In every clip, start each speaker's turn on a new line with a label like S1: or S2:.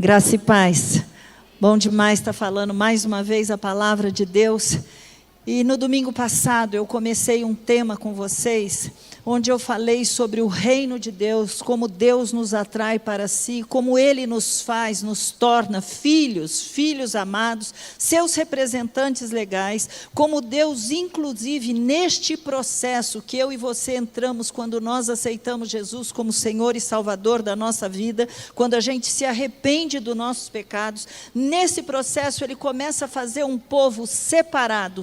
S1: Graça e paz. Bom demais estar falando mais uma vez a palavra de Deus. E no domingo passado eu comecei um tema com vocês, onde eu falei sobre o reino de Deus, como Deus nos atrai para si, como Ele nos faz, nos torna filhos amados, seus representantes legais, como Deus, inclusive, neste processo que eu e você entramos quando nós aceitamos Jesus como Senhor e Salvador da nossa vida, quando a gente se arrepende dos nossos pecados, nesse processo Ele começa a fazer um povo separado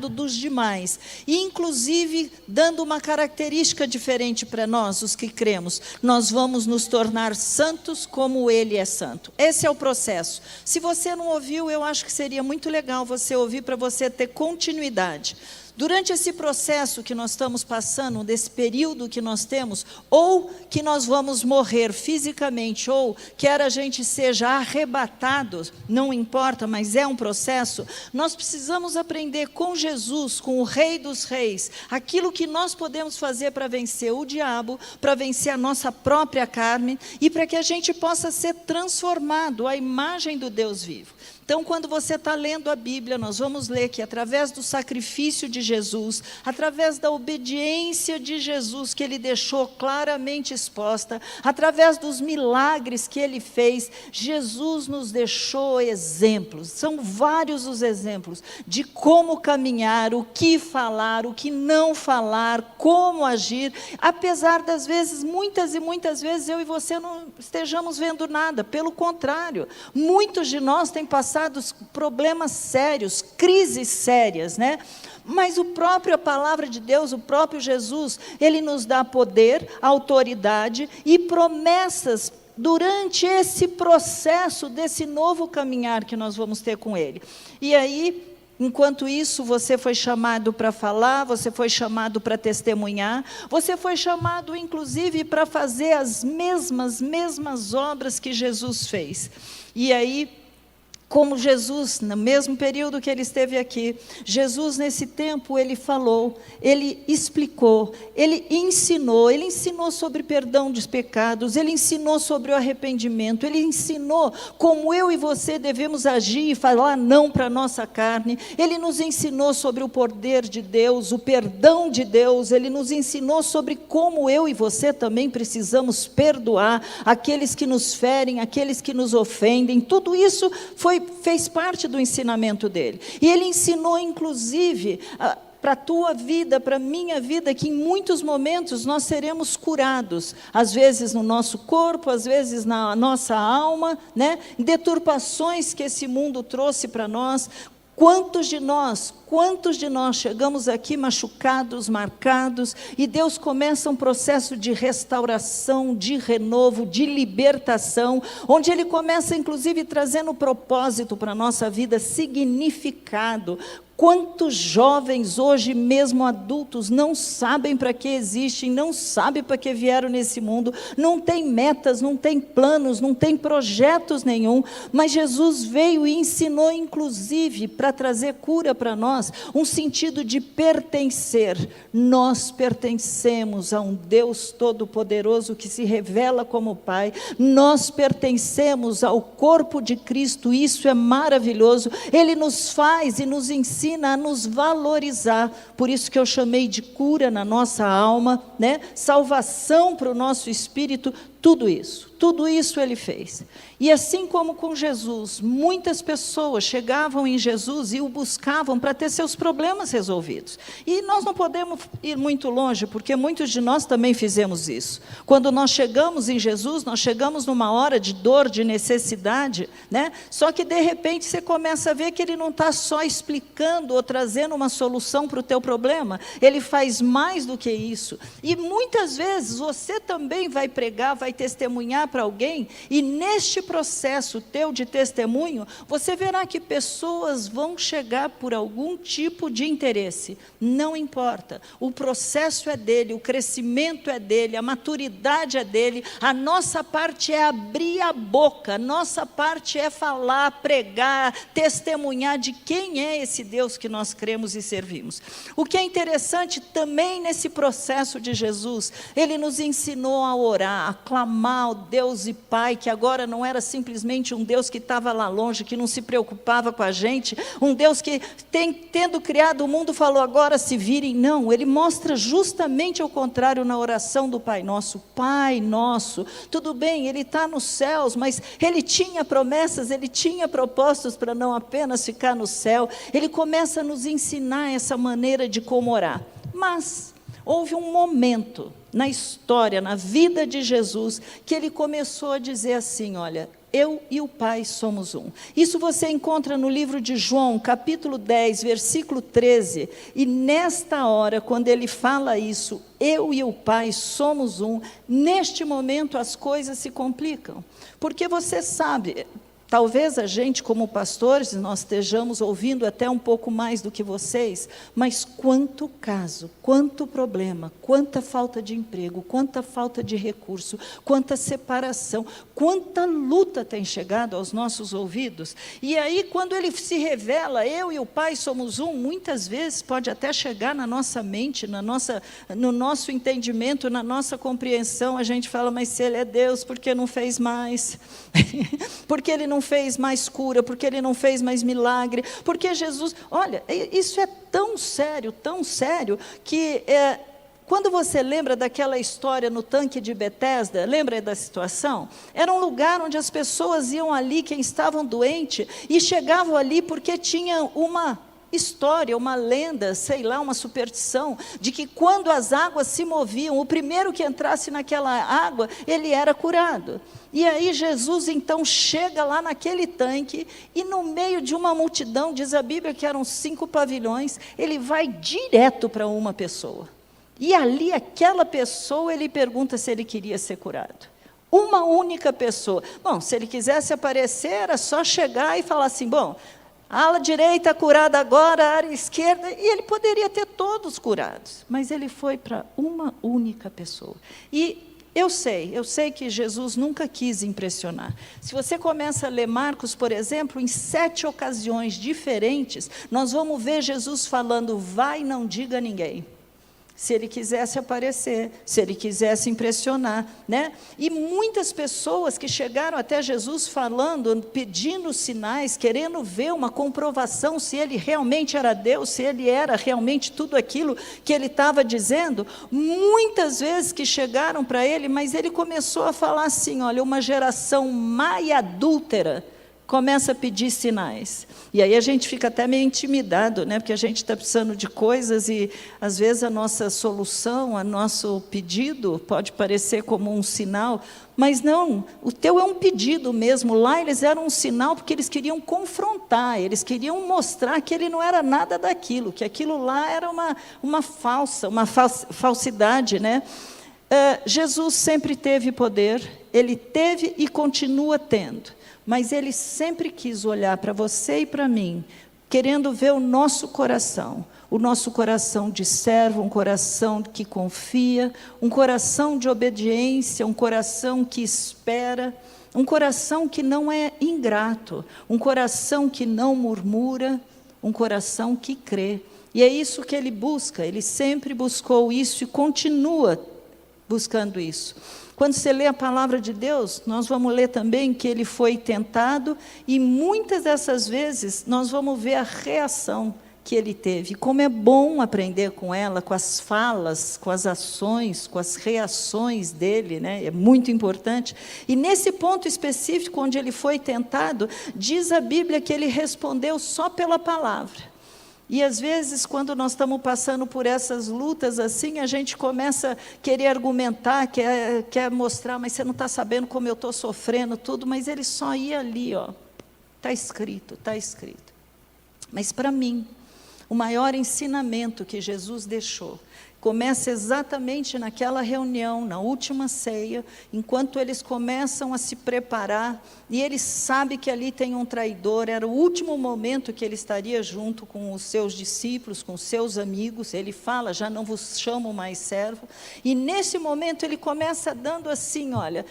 S1: dos demais, e inclusive dando uma característica diferente para nós, os que cremos. Nós vamos nos tornar santos como Ele é santo. Esse é o processo. Se você não ouviu, eu acho que seria muito legal você ouvir, para você ter continuidade. Durante esse processo que nós estamos passando, desse período que nós temos, ou que nós vamos morrer fisicamente, ou quer a gente seja arrebatado, não importa, mas é um processo, nós precisamos aprender com Jesus, com o Rei dos Reis, aquilo que nós podemos fazer para vencer o diabo, para vencer a nossa própria carne, e para que a gente possa ser transformado à imagem do Deus vivo. Então, quando você está lendo a Bíblia, nós vamos ler que através do sacrifício de Jesus, através da obediência de Jesus, que Ele deixou claramente exposta, através dos milagres que Ele fez, Jesus nos deixou exemplos. São vários os exemplos de como caminhar, o que falar, o que não falar, como agir, apesar das vezes, muitas e muitas vezes, eu e você não estejamos vendo nada. Pelo contrário, muitos de nós têm passado problemas sérios, crises sérias, né? Mas a palavra de Deus, o próprio Jesus, Ele nos dá poder, autoridade e promessas durante esse processo desse novo caminhar que nós vamos ter com Ele. E aí, enquanto isso, você foi chamado para falar, você foi chamado para testemunhar, você foi chamado, inclusive, para fazer as mesmas obras que Jesus fez. E aí, como Jesus, no mesmo período que Ele esteve aqui, Jesus nesse tempo, Ele falou, Ele explicou, Ele ensinou sobre perdão dos pecados, Ele ensinou sobre o arrependimento, Ele ensinou como eu e você devemos agir e falar não para a nossa carne, Ele nos ensinou sobre o poder de Deus, o perdão de Deus, Ele nos ensinou sobre como eu e você também precisamos perdoar aqueles que nos ferem, aqueles que nos ofendem. Tudo isso fez parte do ensinamento dele. E ele ensinou, inclusive, para a tua vida, para a minha vida, que em muitos momentos nós seremos curados, às vezes no nosso corpo, às vezes na nossa alma, né? Deturpações que esse mundo trouxe para nós. Quantos de nós chegamos aqui machucados, marcados, e Deus começa um processo de restauração, de renovo, de libertação, onde Ele começa, inclusive, trazendo propósito para a nossa vida, significado. Quantos jovens hoje, mesmo adultos, não sabem para que existem, não sabem para que vieram nesse mundo, não tem metas, não tem planos, não tem projetos nenhum, mas Jesus veio e ensinou, inclusive, para trazer cura para nós, um sentido de pertencer. Nós pertencemos a um Deus Todo-Poderoso que se revela como Pai, nós pertencemos ao corpo de Cristo, isso é maravilhoso. Ele nos faz e nos ensina a nos valorizar, por isso que eu chamei de cura na nossa alma, né? Salvação para o nosso espírito, tudo isso Ele fez. E assim como com Jesus, muitas pessoas chegavam em Jesus e o buscavam para ter seus problemas resolvidos. E nós não podemos ir muito longe, porque muitos de nós também fizemos isso. Quando nós chegamos em Jesus, nós chegamos numa hora de dor, de necessidade, né? Só que de repente você começa a ver que Ele não está só explicando ou trazendo uma solução para o teu problema, Ele faz mais do que isso. E muitas vezes você também vai pregar, vai testemunhar para alguém, e neste processo teu de testemunho, você verá que pessoas vão chegar por algum tipo de interesse. Não importa, o processo é dele, o crescimento é dele, a maturidade é dele, a nossa parte é abrir a boca, a nossa parte é falar, pregar, testemunhar de quem é esse Deus que nós cremos e servimos. O que é interessante também nesse processo de Jesus, Ele nos ensinou a orar, a clamar, amar o Deus e Pai, que agora não era simplesmente um Deus que estava lá longe, que não se preocupava com a gente, um Deus que, tendo criado o mundo, falou, agora se virem. Não, ele mostra justamente o contrário na oração do Pai Nosso. Pai Nosso, tudo bem, ele está nos céus, mas ele tinha promessas, ele tinha propósitos para não apenas ficar no céu. Ele começa a nos ensinar essa maneira de como orar. Mas houve um momento na história, na vida de Jesus, que ele começou a dizer assim, olha, eu e o Pai somos um. Isso você encontra no livro de João, capítulo 10, versículo 13. E nesta hora, quando ele fala isso, eu e o Pai somos um, neste momento as coisas se complicam. Porque você sabe, talvez a gente, como pastores, nós estejamos ouvindo até um pouco mais do que vocês, mas quanto caso, quanto problema, quanta falta de emprego, quanta falta de recurso, quanta separação, quanta luta tem chegado aos nossos ouvidos. E aí, quando ele se revela, eu e o Pai somos um, muitas vezes pode até chegar na nossa mente, no nosso entendimento, na nossa compreensão, a gente fala, mas se ele é Deus, por que não fez mais? Porque ele não fez mais cura, porque ele não fez mais milagre, porque Jesus, olha, isso é tão sério, que quando você lembra daquela história no tanque de Betesda, lembra da situação? Era um lugar onde as pessoas iam ali, quem estavam doentes, e chegavam ali porque tinha uma história, uma lenda, sei lá, uma superstição, de que quando as águas se moviam, o primeiro que entrasse naquela água, ele era curado. E aí Jesus então chega lá naquele tanque, e no meio de uma multidão, diz a Bíblia que eram 5 pavilhões, ele vai direto para uma pessoa. E ali aquela pessoa, ele pergunta se ele queria ser curado. Uma única pessoa. Bom, se ele quisesse aparecer, era só chegar e falar assim, bom, ala direita curada agora, a área esquerda, e ele poderia ter todos curados, mas ele foi para uma única pessoa. E eu sei que Jesus nunca quis impressionar. Se você começa a ler Marcos, por exemplo, em 7 ocasiões diferentes, nós vamos ver Jesus falando, vai, não diga a ninguém. Se ele quisesse aparecer, se ele quisesse impressionar, né? E muitas pessoas que chegaram até Jesus falando, pedindo sinais, querendo ver uma comprovação se ele realmente era Deus, se ele era realmente tudo aquilo que ele estava dizendo, muitas vezes que chegaram para ele, mas ele começou a falar assim, olha, uma geração má e adúltera começa a pedir sinais. E aí a gente fica até meio intimidado, né? Porque a gente está precisando de coisas e, às vezes, a nossa solução, o nosso pedido pode parecer como um sinal, mas não, o teu é um pedido mesmo. Lá eles eram um sinal porque eles queriam confrontar, eles queriam mostrar que ele não era nada daquilo, que aquilo lá era uma falsidade, né? Jesus sempre teve poder, ele teve e continua tendo. Mas ele sempre quis olhar para você e para mim, querendo ver o nosso coração de servo, um coração que confia, um coração de obediência, um coração que espera, um coração que não é ingrato, um coração que não murmura, um coração que crê. E é isso que ele busca, ele sempre buscou isso e continua buscando isso. Quando você lê a palavra de Deus, nós vamos ler também que ele foi tentado, e muitas dessas vezes nós vamos ver a reação que ele teve. Como é bom aprender com ela, com as falas, com as ações, com as reações dele, né? É muito importante. E nesse ponto específico, onde ele foi tentado, diz a Bíblia que ele respondeu só pela palavra. E às vezes, quando nós estamos passando por essas lutas assim, a gente começa a querer argumentar, quer mostrar, mas você não está sabendo como eu estou sofrendo, tudo, mas ele só ia ali, ó, está escrito, está escrito. Mas para mim, o maior ensinamento que Jesus deixou, começa exatamente naquela reunião, na última ceia, enquanto eles começam a se preparar, e ele sabe que ali tem um traidor, era o último momento que ele estaria junto com os seus discípulos, com os seus amigos, ele fala, já não vos chamo mais servo, e nesse momento ele começa dando assim, olha,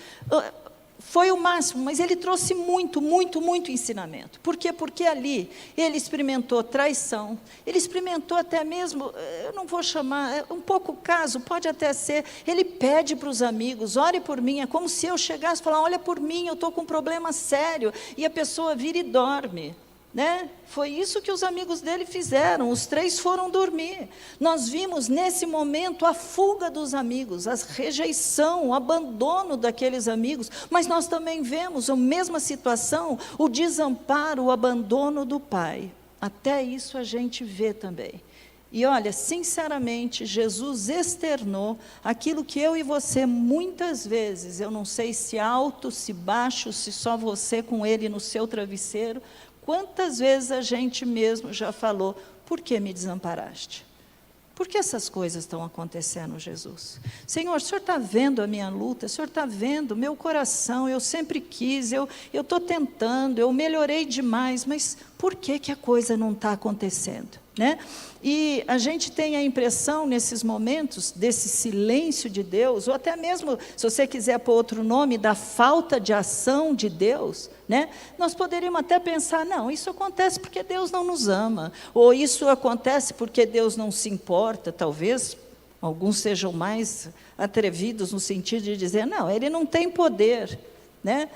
S1: foi o máximo, mas ele trouxe muito, muito, muito ensinamento. Por quê? Porque ali ele experimentou traição, ele experimentou até mesmo, eu não vou chamar, um pouco o caso, pode até ser, ele pede para os amigos, ore por mim, é como se eu chegasse e falasse, olha por mim, eu estou com um problema sério, e a pessoa vira e dorme. Né? Foi isso que os amigos dele fizeram, os 3 foram dormir. Nós vimos nesse momento a fuga dos amigos, a rejeição, o abandono daqueles amigos, mas nós também vemos a mesma situação, o desamparo, o abandono do pai. Até isso a gente vê também. E olha, sinceramente, Jesus externou aquilo que eu e você muitas vezes, eu não sei se alto, se baixo, se só você com ele no seu travesseiro, quantas vezes a gente mesmo já falou, por que me desamparaste? Por que essas coisas estão acontecendo, Jesus? Senhor, o Senhor está vendo a minha luta, o Senhor está vendo o meu coração, eu sempre quis, eu estou tentando, eu melhorei demais, mas por que a coisa não está acontecendo? Né? E a gente tem a impressão, nesses momentos, desse silêncio de Deus, ou até mesmo, se você quiser pôr outro nome, da falta de ação de Deus, né? Nós poderíamos até pensar, não, isso acontece porque Deus não nos ama, ou isso acontece porque Deus não se importa, talvez alguns sejam mais atrevidos no sentido de dizer, não, Ele não tem poder, né?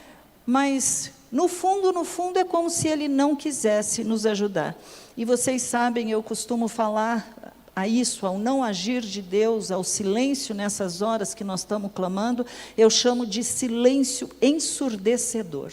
S1: Mas, no fundo, é como se Ele não quisesse nos ajudar. E vocês sabem, eu costumo falar a isso, ao não agir de Deus, ao silêncio nessas horas que nós estamos clamando, eu chamo de silêncio ensurdecedor.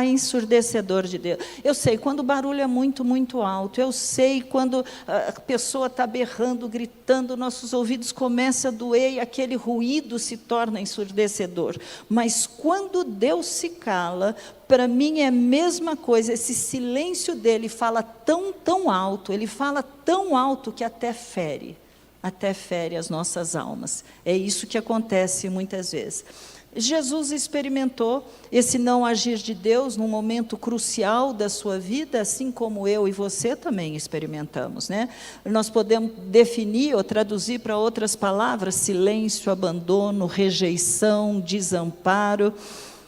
S1: Ensurdecedor de Deus. Eu sei quando o barulho é muito, muito alto, eu sei quando a pessoa está berrando, gritando, nossos ouvidos começam a doer e aquele ruído se torna ensurdecedor. Mas quando Deus se cala, para mim é a mesma coisa, esse silêncio dele fala tão alto, ele fala tão alto que até fere as nossas almas. É isso que acontece muitas vezes. Jesus experimentou esse não agir de Deus num momento crucial da sua vida, assim como eu e você também experimentamos, né? Nós podemos definir ou traduzir para outras palavras, silêncio, abandono, rejeição, desamparo.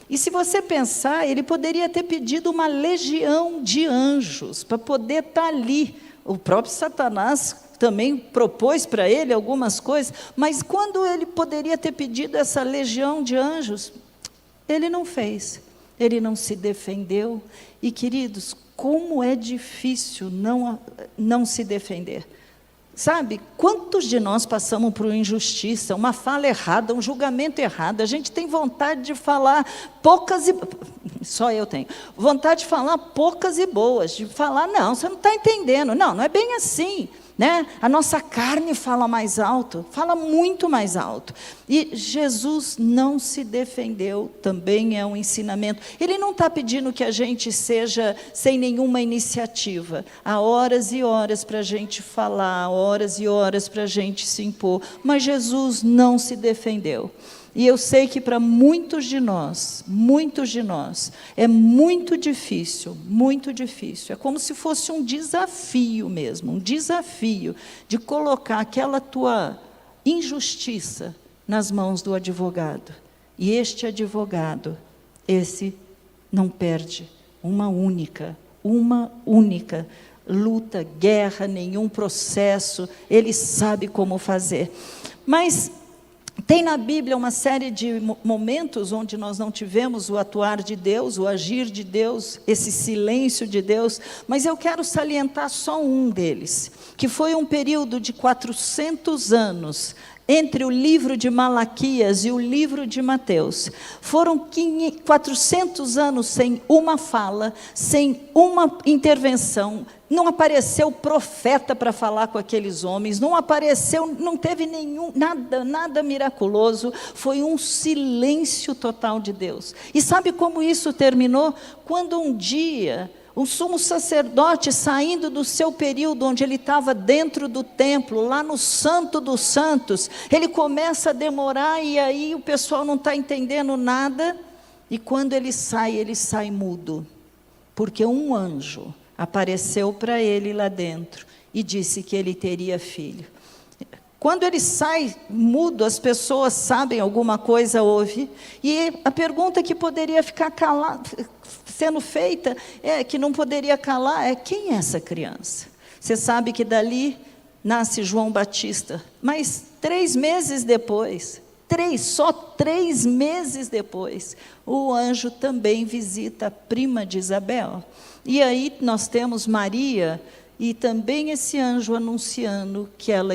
S1: E se você pensar, ele poderia ter pedido uma legião de anjos para poder estar ali. O próprio Satanás também propôs para ele algumas coisas, mas quando ele poderia ter pedido essa legião de anjos, ele não fez, ele não se defendeu. E queridos, como é difícil não se defender. Sabe, quantos de nós passamos por injustiça, uma fala errada, um julgamento errado, a gente tem vontade de falar só eu tenho, vontade de falar poucas e boas, de falar, não, você não está entendendo, não é bem assim, né? A nossa carne fala mais alto, fala muito mais alto, e Jesus não se defendeu, também é um ensinamento. Ele não está pedindo que a gente seja sem nenhuma iniciativa, há horas e horas para a gente falar, horas e horas para a gente se impor, mas Jesus não se defendeu. E eu sei que para muitos de nós, é muito difícil, é como se fosse um desafio mesmo, um desafio de colocar aquela tua injustiça nas mãos do advogado. E este advogado, esse não perde uma única luta, guerra, nenhum processo, ele sabe como fazer. Mas tem na Bíblia uma série de momentos onde nós não tivemos o atuar de Deus, o agir de Deus, esse silêncio de Deus, mas eu quero salientar só um deles, que foi um período de 400 anos, entre o livro de Malaquias e o livro de Mateus. Foram 400 anos sem uma fala, sem uma intervenção, não apareceu profeta para falar com aqueles homens, não teve nada miraculoso, foi um silêncio total de Deus. E sabe como isso terminou? Quando um dia o sumo sacerdote, saindo do seu período onde ele estava dentro do templo, lá no Santo dos Santos, ele começa a demorar e aí o pessoal não está entendendo nada, e quando ele sai mudo, porque um anjo apareceu para ele lá dentro e disse que ele teria filho. Quando ele sai mudo, as pessoas sabem alguma coisa, ouvem. E a pergunta que poderia ficar sendo feita, que não poderia calar, é: quem é essa criança? Você sabe que dali nasce João Batista. Mas 3 meses depois, só 3 meses depois, o anjo também visita a prima de Isabel. E aí nós temos Maria, e também esse anjo anunciando que ela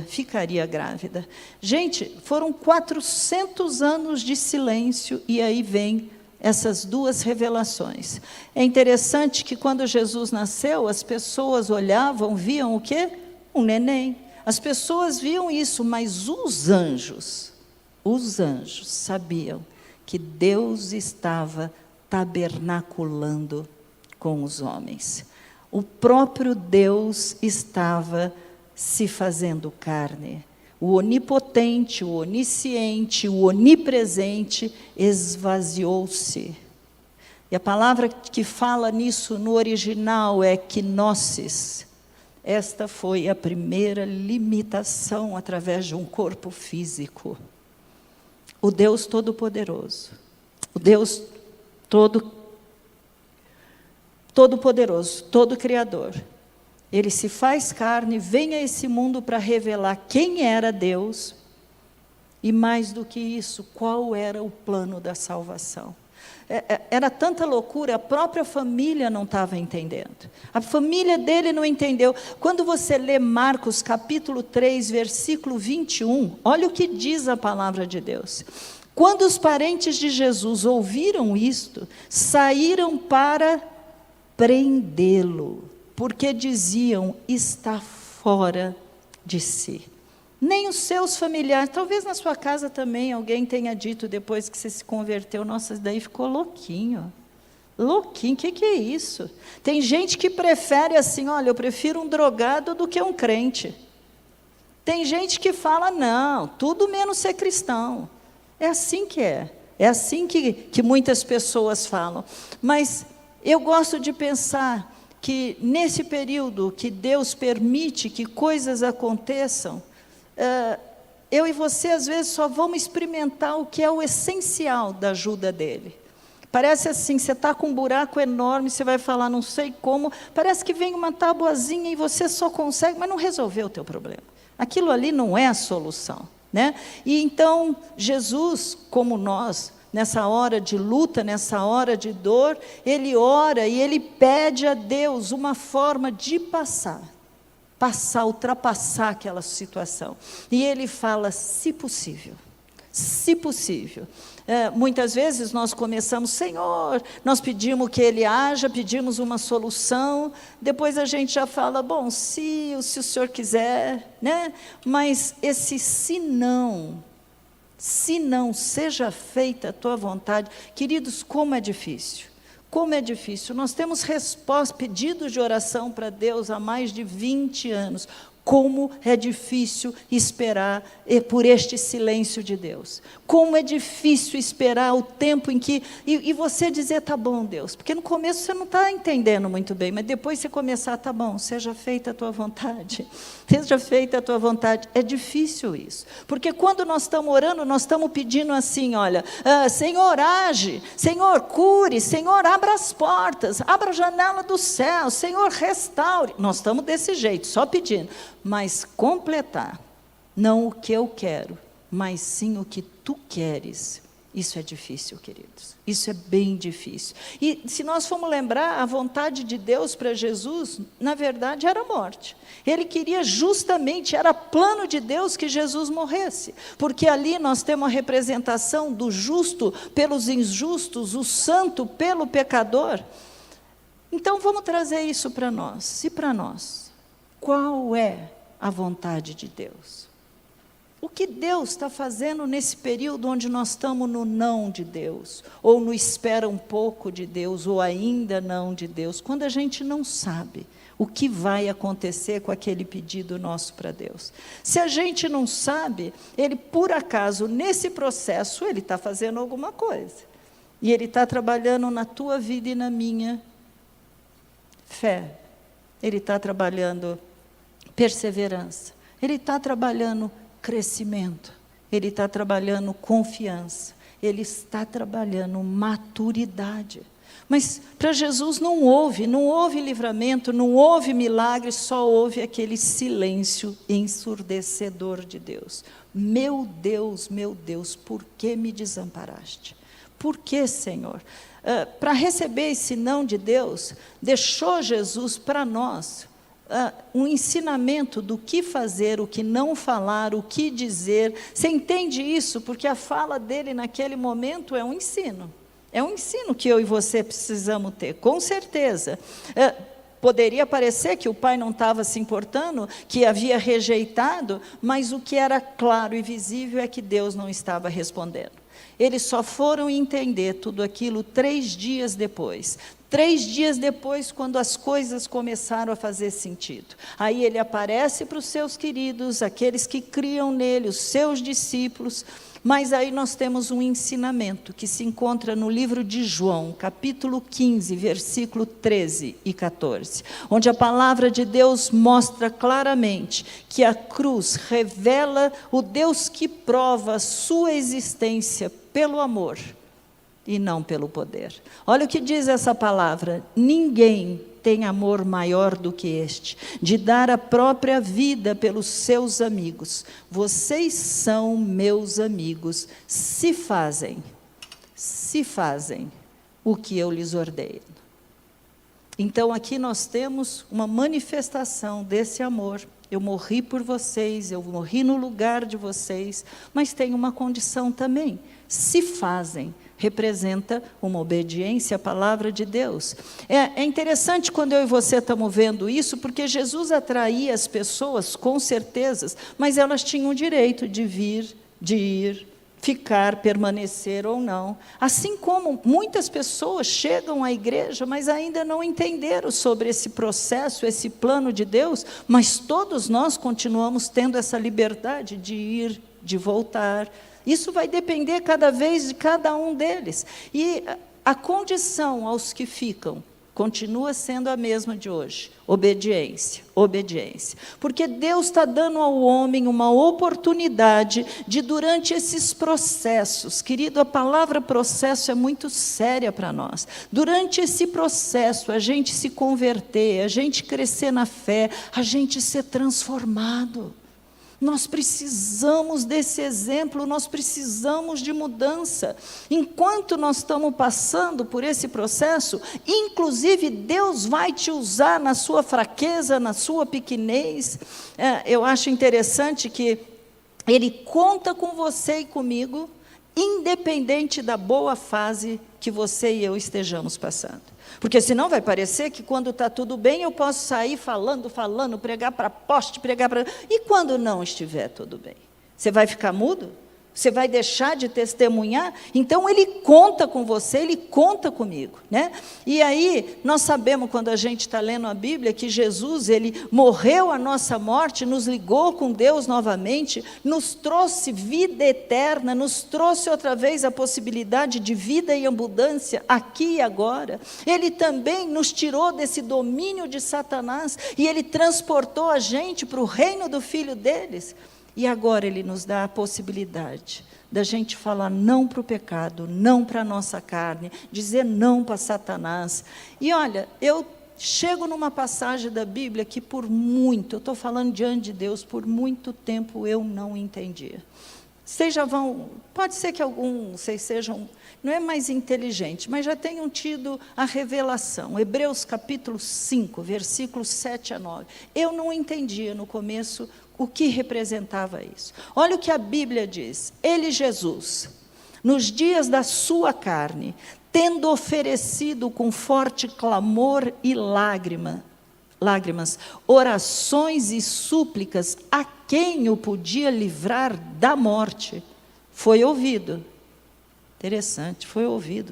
S1: ficaria grávida. Gente, foram 400 anos de silêncio, e aí vem essas 2 revelações. É interessante que quando Jesus nasceu, as pessoas olhavam, viam o quê? Um neném. As pessoas viam isso, mas os anjos sabiam que Deus estava tabernaculando com os homens. O próprio Deus estava se fazendo carne. O onipotente, o onisciente, o onipresente esvaziou-se. E a palavra que fala nisso no original é kenosis. Esta foi a primeira limitação através de um corpo físico. O Deus Todo-Poderoso, o Deus Todo-Poderoso, Todo-Criador, Ele se faz carne, vem a esse mundo para revelar quem era Deus, e mais do que isso, qual era o plano da salvação. Era tanta loucura, a própria família não estava entendendo. A família dele não entendeu. Quando você lê Marcos capítulo 3, versículo 21, olha o que diz a palavra de Deus. Quando os parentes de Jesus ouviram isto, saíram para prendê-lo, porque diziam: está fora de si. Nem os seus familiares, talvez na sua casa também alguém tenha dito depois que você se converteu: nossa, daí ficou louquinho. Louquinho, o que é isso? Tem gente que prefere assim: olha, eu prefiro um drogado do que um crente. Tem gente que fala: não, tudo menos ser cristão. É assim que é assim que muitas pessoas falam. Mas eu gosto de pensar que nesse período que Deus permite que coisas aconteçam, eu e você às vezes só vamos experimentar o que é o essencial da ajuda dele. Parece assim, você está com um buraco enorme, você vai falar não sei como, parece que vem uma tabuazinha e você só consegue, mas não resolveu o teu problema. Aquilo ali não é a solução, né? E então Jesus, como nós, nessa hora de luta, nessa hora de dor, ele ora e ele pede a Deus uma forma de ultrapassar aquela situação. E ele fala: se possível, se possível. Muitas vezes nós começamos: Senhor, nós pedimos que Ele haja, pedimos uma solução, depois a gente já fala: bom, se o Senhor quiser, né? Mas esse se não seja feita a tua vontade, queridos, como é difícil. Como é difícil. Nós temos resposta, pedidos de oração para Deus há mais de 20 anos. Como é difícil esperar por este silêncio de Deus. Como é difícil esperar o tempo em que... E você dizer: tá bom, Deus. Porque no começo você não está entendendo muito bem, mas depois você começar: tá bom, seja feita a tua vontade. Seja feita a tua vontade. É difícil isso. Porque quando nós estamos orando, nós estamos pedindo assim: olha, Senhor, age. Senhor, cure. Senhor, abra as portas. Abra a janela do céu. Senhor, restaure. Nós estamos desse jeito, só pedindo. Mas completar, não o que eu quero, mas sim o que tu queres, isso é difícil, queridos. Isso é bem difícil. E se nós formos lembrar, a vontade de Deus para Jesus, na verdade, era a morte. Ele queria justamente, era plano de Deus que Jesus morresse. Porque ali nós temos a representação do justo pelos injustos, o santo pelo pecador. Então vamos trazer isso para nós. E para nós? Qual é a vontade de Deus? O que Deus está fazendo nesse período onde nós estamos no não de Deus, ou no espera um pouco de Deus, ou ainda não de Deus, quando a gente não sabe o que vai acontecer com aquele pedido nosso para Deus. Se a gente não sabe, Ele, por acaso, nesse processo, Ele está fazendo alguma coisa. E Ele está trabalhando na tua vida e na minha fé. Ele está trabalhando perseverança. Ele está trabalhando crescimento, Ele está trabalhando confiança, Ele está trabalhando maturidade. Mas para Jesus não houve livramento, não houve milagre, só houve aquele silêncio ensurdecedor de Deus. Meu Deus, por que me desamparaste? Por que, Senhor? Para receber esse não de Deus, deixou Jesus para nós um ensinamento do que fazer, o que não falar, o que dizer. Você entende isso? Porque a fala dele naquele momento é um ensino. É um ensino que eu e você precisamos ter, com certeza. Poderia parecer que o pai não estava se importando, que havia rejeitado, mas o que era claro e visível é que Deus não estava respondendo. Eles só foram entender tudo aquilo 3 dias depois. 3 dias depois, quando as coisas começaram a fazer sentido. Aí ele aparece para os seus queridos, aqueles que criam nele, os seus discípulos. Mas aí nós temos um ensinamento que se encontra no livro de João, capítulo 15, versículo 13 e 14, onde a palavra de Deus mostra claramente que a cruz revela o Deus que prova a sua existência pelo amor e não pelo poder. Olha o que diz essa palavra: ninguém tem amor maior do que este, de dar a própria vida pelos seus amigos. Vocês são meus amigos, se fazem o que eu lhes ordeno. Então aqui nós temos uma manifestação desse amor. Eu morri por vocês, eu morri no lugar de vocês, mas tem uma condição também: se fazem. Representa uma obediência à palavra de Deus. É interessante quando eu e você estamos vendo isso, porque Jesus atraía as pessoas com certezas, mas elas tinham o direito de vir, de ir, ficar, permanecer ou não. Assim como muitas pessoas chegam à igreja, mas ainda não entenderam sobre esse processo, esse plano de Deus, mas todos nós continuamos tendo essa liberdade de ir, de voltar. Isso vai depender cada vez de cada um deles. E a condição aos que ficam continua sendo a mesma de hoje: obediência, obediência. Porque Deus está dando ao homem uma oportunidade de, durante esses processos, querido, a palavra processo é muito séria para nós. Durante esse processo, a gente se converter, a gente crescer na fé, a gente ser transformado. Nós precisamos desse exemplo, nós precisamos de mudança. Enquanto nós estamos passando por esse processo, inclusive Deus vai te usar na sua fraqueza, na sua pequenez. Eu acho interessante que Ele conta com você e comigo, independente da boa fase que você e eu estejamos passando. Porque senão vai parecer que quando está tudo bem, eu posso sair falando, pregar para poste, pregar para... E quando não estiver tudo bem? Você vai ficar mudo? Você vai deixar de testemunhar? Então Ele conta com você, Ele conta comigo, né? E aí nós sabemos, quando a gente está lendo a Bíblia, que Jesus, Ele morreu a nossa morte, nos ligou com Deus novamente, nos trouxe vida eterna, nos trouxe outra vez a possibilidade de vida e abundância aqui e agora. Ele também nos tirou desse domínio de Satanás e Ele transportou a gente para o reino do Filho deles. E agora Ele nos dá a possibilidade da gente falar não para o pecado, não para a nossa carne, dizer não para Satanás. E olha, eu chego numa passagem da Bíblia que eu estou falando diante de Deus, por muito tempo eu não entendia. Vocês já vão, pode ser que vocês sejam, não é mais inteligente, mas já tenham tido a revelação. Hebreus capítulo 5, versículos 7 a 9. Eu não entendia no começo o que representava isso. Olha o que a Bíblia diz: Ele, Jesus, nos dias da sua carne, tendo oferecido com forte clamor e lágrimas, orações e súplicas a quem o podia livrar da morte, foi ouvido. Interessante, foi ouvido.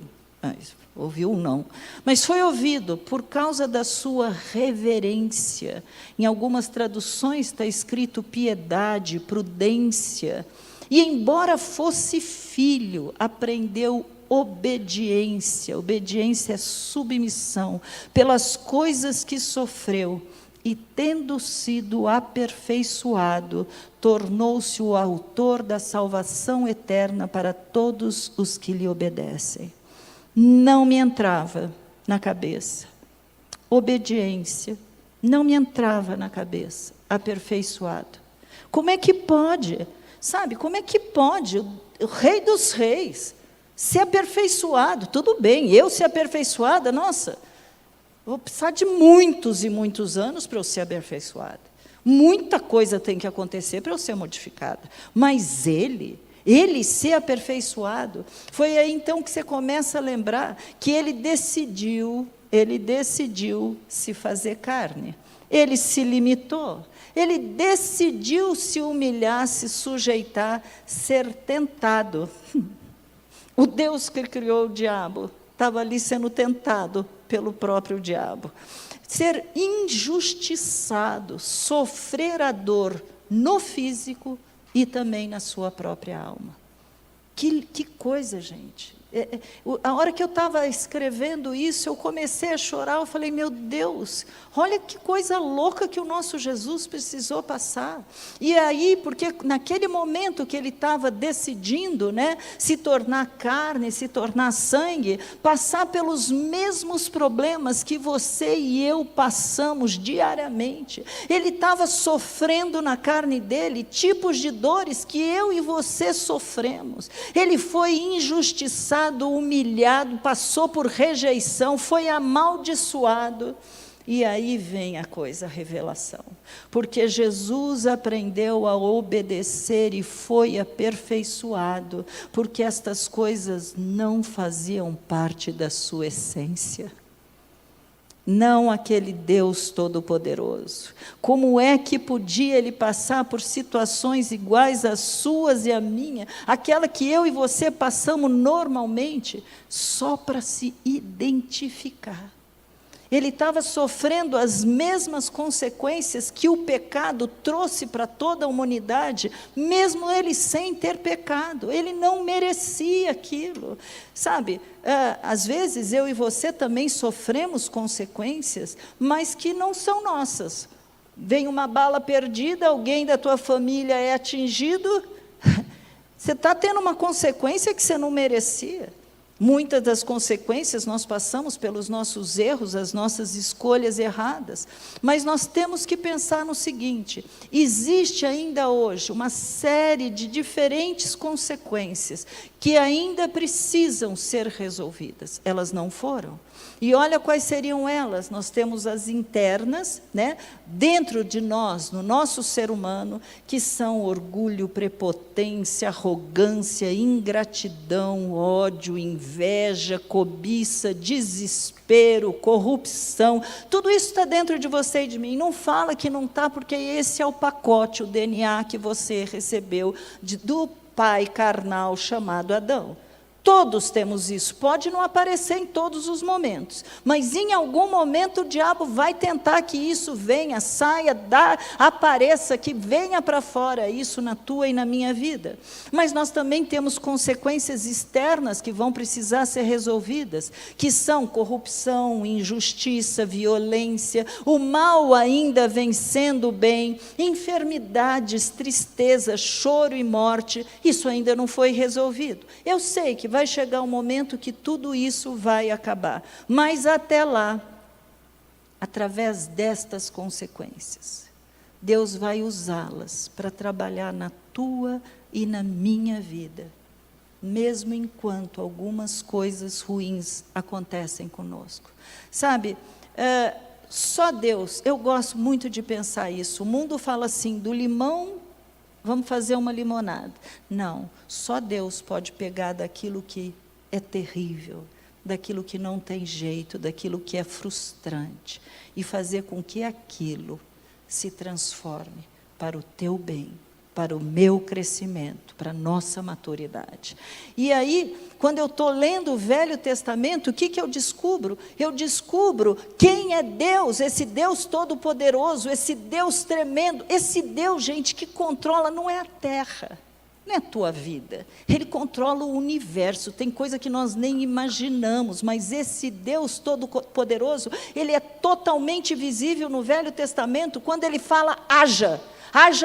S1: Ouviu não, mas foi ouvido por causa da sua reverência. Em algumas traduções está escrito piedade, prudência. E embora fosse filho, aprendeu obediência. Obediência é submissão. Pelas coisas que sofreu, e, tendo sido aperfeiçoado, tornou-se o autor da salvação eterna para todos os que lhe obedecem. Não me entrava na cabeça. Obediência. Não me entrava na cabeça. Aperfeiçoado. Como é que pode? Sabe, como é que pode o Rei dos Reis ser aperfeiçoado? Tudo bem, eu ser aperfeiçoada, nossa, vou precisar de muitos e muitos anos para eu ser aperfeiçoada. Muita coisa tem que acontecer para eu ser modificada. Mas ele ser aperfeiçoado, foi aí então que você começa a lembrar que ele decidiu se fazer carne. Ele se limitou. Ele decidiu se humilhar, se sujeitar, ser tentado. O Deus que criou o diabo estava ali sendo tentado pelo próprio diabo. Ser injustiçado, sofrer a dor no físico e também na sua própria alma. Que coisa, gente. A hora que eu estava escrevendo isso, eu comecei a chorar, eu falei, meu Deus, olha que coisa louca que o nosso Jesus precisou passar. E aí, porque naquele momento que ele estava decidindo, né, se tornar carne, se tornar sangue, passar pelos mesmos problemas que você e eu passamos diariamente, ele estava sofrendo na carne dele tipos de dores que eu e você sofremos. Ele foi injustiçado, humilhado, passou por rejeição, foi amaldiçoado. E aí vem a coisa, a revelação. Porque Jesus aprendeu a obedecer e foi aperfeiçoado, porque estas coisas não faziam parte da sua essência. Não aquele Deus Todo-Poderoso. Como é que podia ele passar por situações iguais às suas e à minha, aquela que eu e você passamos normalmente, só para se identificar? Ele estava sofrendo as mesmas consequências que o pecado trouxe para toda a humanidade, mesmo ele sem ter pecado. Ele não merecia aquilo. Sabe, às vezes eu e você também sofremos consequências, mas que não são nossas. Vem uma bala perdida, alguém da tua família é atingido, você está tendo uma consequência que você não merecia. Muitas das consequências nós passamos pelos nossos erros, as nossas escolhas erradas. Mas nós temos que pensar no seguinte: existe ainda hoje uma série de diferentes consequências que ainda precisam ser resolvidas. Elas não foram. E olha quais seriam elas. Nós temos as internas, né, dentro de nós, no nosso ser humano, que são orgulho, prepotência, arrogância, ingratidão, ódio, inveja, cobiça, desespero, corrupção. Tudo isso está dentro de você e de mim. Não fala que não está, porque esse é o pacote, o DNA que você recebeu do pai carnal chamado Adão. Todos temos isso, pode não aparecer em todos os momentos, mas em algum momento o diabo vai tentar que isso venha, saia, apareça, que venha para fora isso na tua e na minha vida. Mas nós também temos consequências externas que vão precisar ser resolvidas, que são corrupção, injustiça, violência, o mal ainda vencendo o bem, enfermidades, tristeza, choro e morte. Isso ainda não foi resolvido. Eu sei que vai chegar um momento que tudo isso vai acabar. Mas até lá, através destas consequências, Deus vai usá-las para trabalhar na tua e na minha vida, mesmo enquanto algumas coisas ruins acontecem conosco. Sabe, só Deus, eu gosto muito de pensar isso. O mundo fala assim, do limão, vamos fazer uma limonada. Não, só Deus pode pegar daquilo que é terrível, daquilo que não tem jeito, daquilo que é frustrante, e fazer com que aquilo se transforme para o teu bem, para o meu crescimento, para a nossa maturidade. E aí, quando eu estou lendo o Velho Testamento, o que eu descubro? Eu descubro quem é Deus, esse Deus todo-poderoso, esse Deus tremendo, esse Deus, gente, que controla, não é a terra. não é a tua vida. Ele controla o universo, tem coisa que nós nem imaginamos, mas esse Deus Todo-Poderoso, Ele é totalmente visível no Velho Testamento, quando Ele fala, haja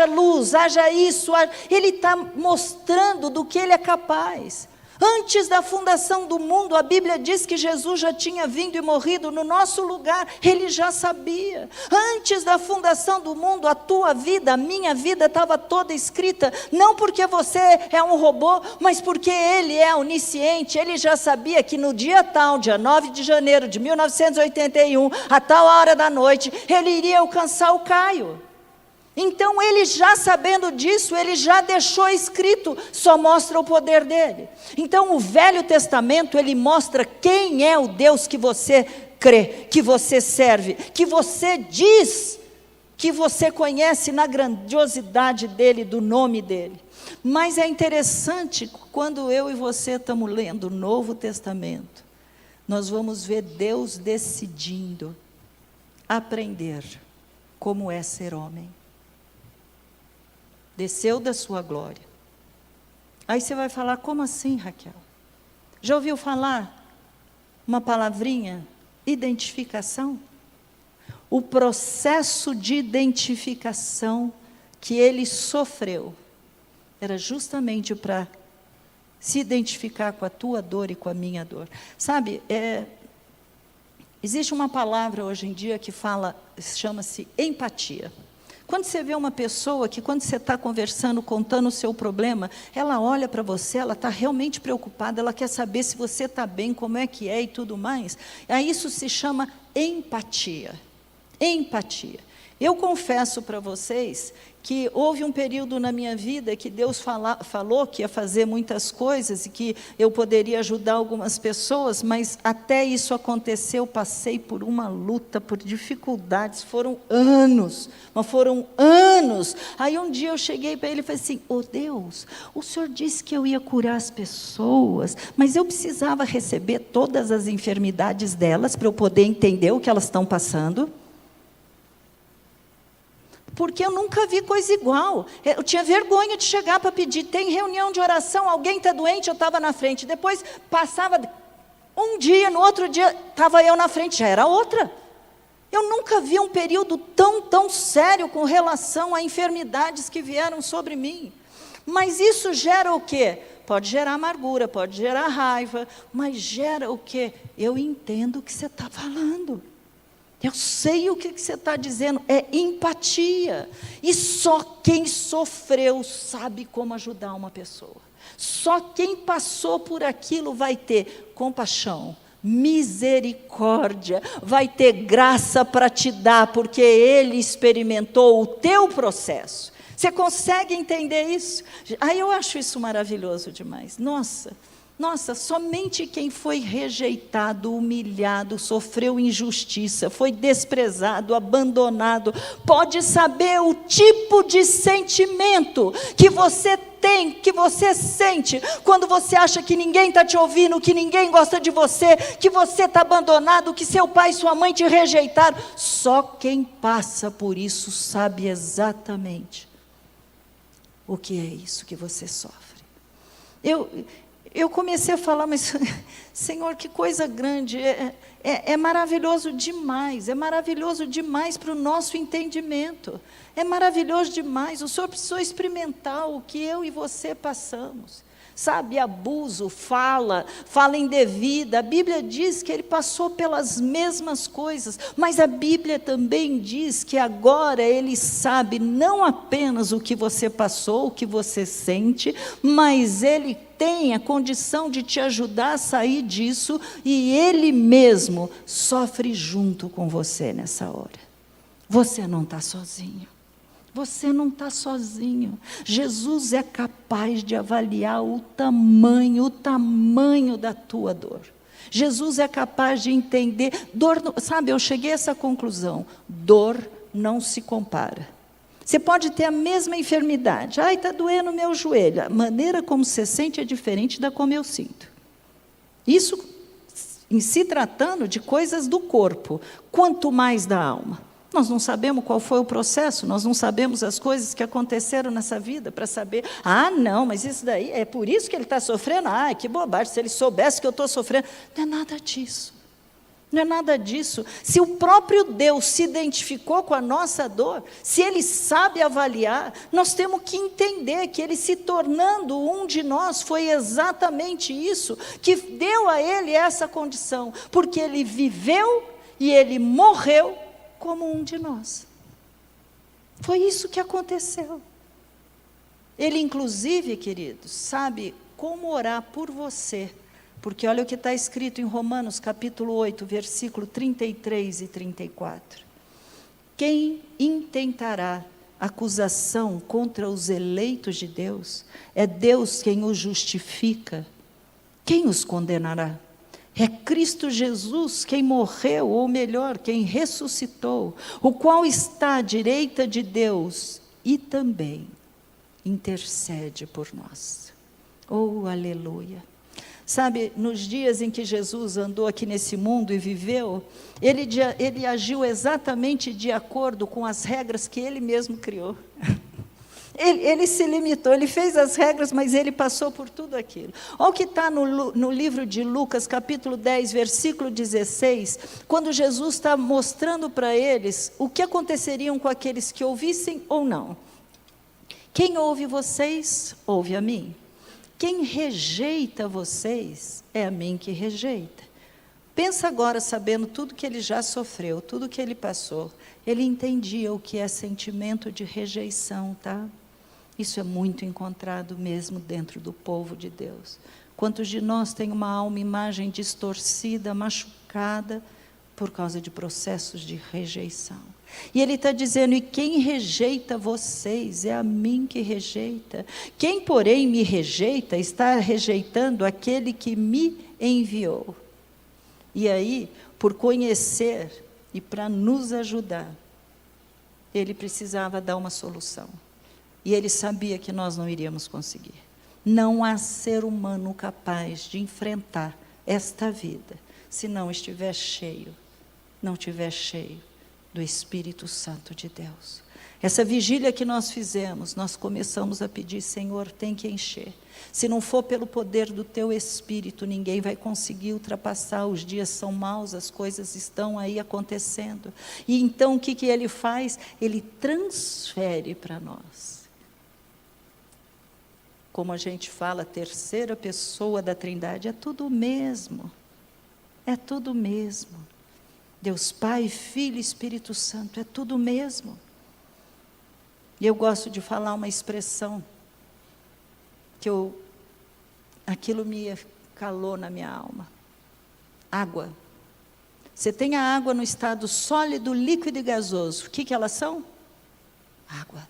S1: luz, haja isso, Ele está mostrando do que Ele é capaz. Antes da fundação do mundo, a Bíblia diz que Jesus já tinha vindo e morrido no nosso lugar, Ele já sabia. Antes da fundação do mundo, a tua vida, a minha vida estava toda escrita, não porque você é um robô, mas porque Ele é onisciente. Ele já sabia que no dia tal, dia 9 de janeiro de 1981, a tal hora da noite, Ele iria alcançar o Caio. Então, Ele já sabendo disso, Ele já deixou escrito, só mostra o poder dEle. Então, o Velho Testamento, ele mostra quem é o Deus que você crê, que você serve, que você diz, que você conhece na grandiosidade dEle, do nome dEle. Mas é interessante, quando eu e você estamos lendo o Novo Testamento, nós vamos ver Deus decidindo aprender como é ser homem. Desceu da sua glória. Aí você vai falar, como assim, Raquel? Já ouviu falar uma palavrinha? Identificação? O processo de identificação que ele sofreu era justamente para se identificar com a tua dor e com a minha dor. Sabe, existe uma palavra hoje em dia que chama-se empatia. Quando você vê uma pessoa que, quando você está conversando, contando o seu problema, ela olha para você, ela está realmente preocupada, ela quer saber se você está bem, como é que é e tudo mais. Aí isso se chama empatia. Empatia. Eu confesso para vocês que houve um período na minha vida que Deus falou que ia fazer muitas coisas e que eu poderia ajudar algumas pessoas, mas até isso acontecer, eu passei por uma luta, por dificuldades, foram anos, mas foram anos. Aí um dia eu cheguei para ele e falei assim, Deus, o Senhor disse que eu ia curar as pessoas, mas eu precisava receber todas as enfermidades delas para eu poder entender o que elas estão passando? Porque eu nunca vi coisa igual. Eu tinha vergonha de chegar para pedir, tem reunião de oração, alguém está doente, eu estava na frente. Depois passava um dia, no outro dia estava eu na frente, já era outra. Eu nunca vi um período tão sério com relação a enfermidades que vieram sobre mim. Mas isso gera o quê? Pode gerar amargura, pode gerar raiva, mas gera o quê? Eu entendo o que você está falando. Eu sei o que você está dizendo, é empatia. E só quem sofreu sabe como ajudar uma pessoa. Só quem passou por aquilo vai ter compaixão, misericórdia, vai ter graça para te dar, porque Ele experimentou o teu processo. Você consegue entender isso? Aí eu acho isso maravilhoso demais. Nossa, somente quem foi rejeitado, humilhado, sofreu injustiça, foi desprezado, abandonado, pode saber o tipo de sentimento que você tem, que você sente, quando você acha que ninguém está te ouvindo, que ninguém gosta de você, que você está abandonado, que seu pai e sua mãe te rejeitaram. Só quem passa por isso sabe exatamente o que é isso que você sofre. Eu comecei a falar, mas, Senhor, que coisa grande, é maravilhoso demais para o nosso entendimento, é maravilhoso demais, o Senhor precisou experimentar o que eu e você passamos, sabe, abuso, fala indevida, a Bíblia diz que Ele passou pelas mesmas coisas, mas a Bíblia também diz que agora Ele sabe não apenas o que você passou, o que você sente, mas Ele tem a condição de te ajudar a sair disso, e Ele mesmo sofre junto com você nessa hora. Você não está sozinho. Você não está sozinho. Jesus é capaz de avaliar o tamanho da tua dor. Jesus é capaz de entender. Dor, sabe, eu cheguei a essa conclusão. Dor não se compara. Você pode ter a mesma enfermidade. Ai, está doendo o meu joelho. A maneira como você sente é diferente da como eu sinto. Isso em se tratando de coisas do corpo, quanto mais da alma. Nós não sabemos qual foi o processo, nós não sabemos as coisas que aconteceram nessa vida para saber, não, mas isso daí, é por isso que ele está sofrendo? Que bobagem, se ele soubesse que eu estou sofrendo. Não é nada disso, não é nada disso. Se o próprio Deus se identificou com a nossa dor, se Ele sabe avaliar, nós temos que entender que Ele se tornando um de nós, foi exatamente isso, que deu a Ele essa condição, porque Ele viveu e Ele morreu, como um de nós. Foi isso que aconteceu. Ele, inclusive, queridos, sabe como orar por você, porque olha o que está escrito em Romanos, capítulo 8, versículo 33 e 34. Quem intentará acusação contra os eleitos de Deus? É Deus quem os justifica. Quem os condenará? É Cristo Jesus quem morreu, ou melhor, quem ressuscitou, o qual está à direita de Deus e também intercede por nós. Oh, aleluia! Sabe, nos dias em que Jesus andou aqui nesse mundo e viveu, ele agiu exatamente de acordo com as regras que Ele mesmo criou. Ele se limitou, Ele fez as regras, mas Ele passou por tudo aquilo. Olha o que está no livro de Lucas, capítulo 10, versículo 16, quando Jesus está mostrando para eles o que aconteceriam com aqueles que ouvissem ou não. Quem ouve vocês, ouve a mim. Quem rejeita vocês, é a mim que rejeita. Pensa agora, sabendo tudo que ele já sofreu, tudo que ele passou, ele entendia o que é sentimento de rejeição, tá? Isso é muito encontrado mesmo dentro do povo de Deus. Quantos de nós têm uma alma, imagem distorcida, machucada, por causa de processos de rejeição? E ele está dizendo, e quem rejeita vocês, é a mim que rejeita. Quem, porém, me rejeita, está rejeitando aquele que me enviou. E aí, por conhecer e para nos ajudar, ele precisava dar uma solução. E ele sabia que nós não iríamos conseguir. Não há ser humano capaz de enfrentar esta vida, se não estiver cheio, não estiver cheio do Espírito Santo de Deus. Essa vigília que nós fizemos, nós começamos a pedir, Senhor, tem que encher. Se não for pelo poder do Teu Espírito, ninguém vai conseguir ultrapassar. Os dias são maus, as coisas estão aí acontecendo. E então o que Ele faz? Ele transfere para nós. Como a gente fala, a terceira pessoa da Trindade, é tudo o mesmo. É tudo o mesmo. Deus Pai, Filho e Espírito Santo, é tudo o mesmo. E eu gosto de falar uma expressão que aquilo me calou na minha alma. Água. Você tem a água no estado sólido, líquido e gasoso. O que elas são? Água.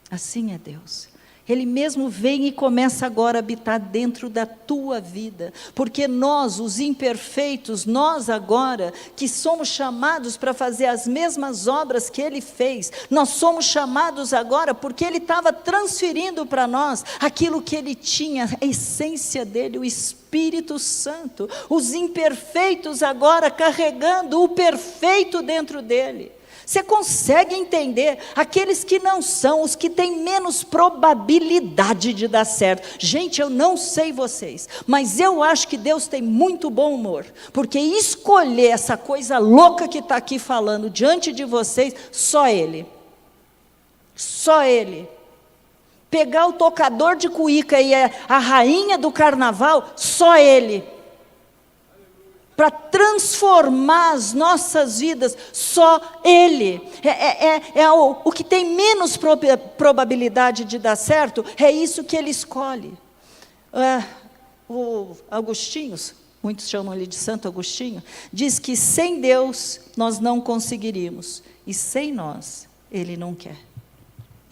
S1: Assim é Deus. Ele mesmo vem e começa agora a habitar dentro da tua vida, porque nós, os imperfeitos, nós agora, que somos chamados para fazer as mesmas obras que Ele fez, nós somos chamados agora, porque Ele estava transferindo para nós, aquilo que Ele tinha, a essência dEle, o Espírito Santo, os imperfeitos agora carregando o perfeito dentro dEle. Você consegue entender? Aqueles que não são, os que têm menos probabilidade de dar certo. Gente, eu não sei vocês, mas eu acho que Deus tem muito bom humor, porque escolher essa coisa louca que está aqui falando diante de vocês, só Ele. Só Ele. Pegar o tocador de cuíca e a rainha do carnaval, só Ele. Para transformar as nossas vidas, só Ele. O que tem menos probabilidade de dar certo, é isso que Ele escolhe. O Agostinho, muitos chamam ele de Santo Agostinho, diz que sem Deus nós não conseguiríamos, e sem nós Ele não quer.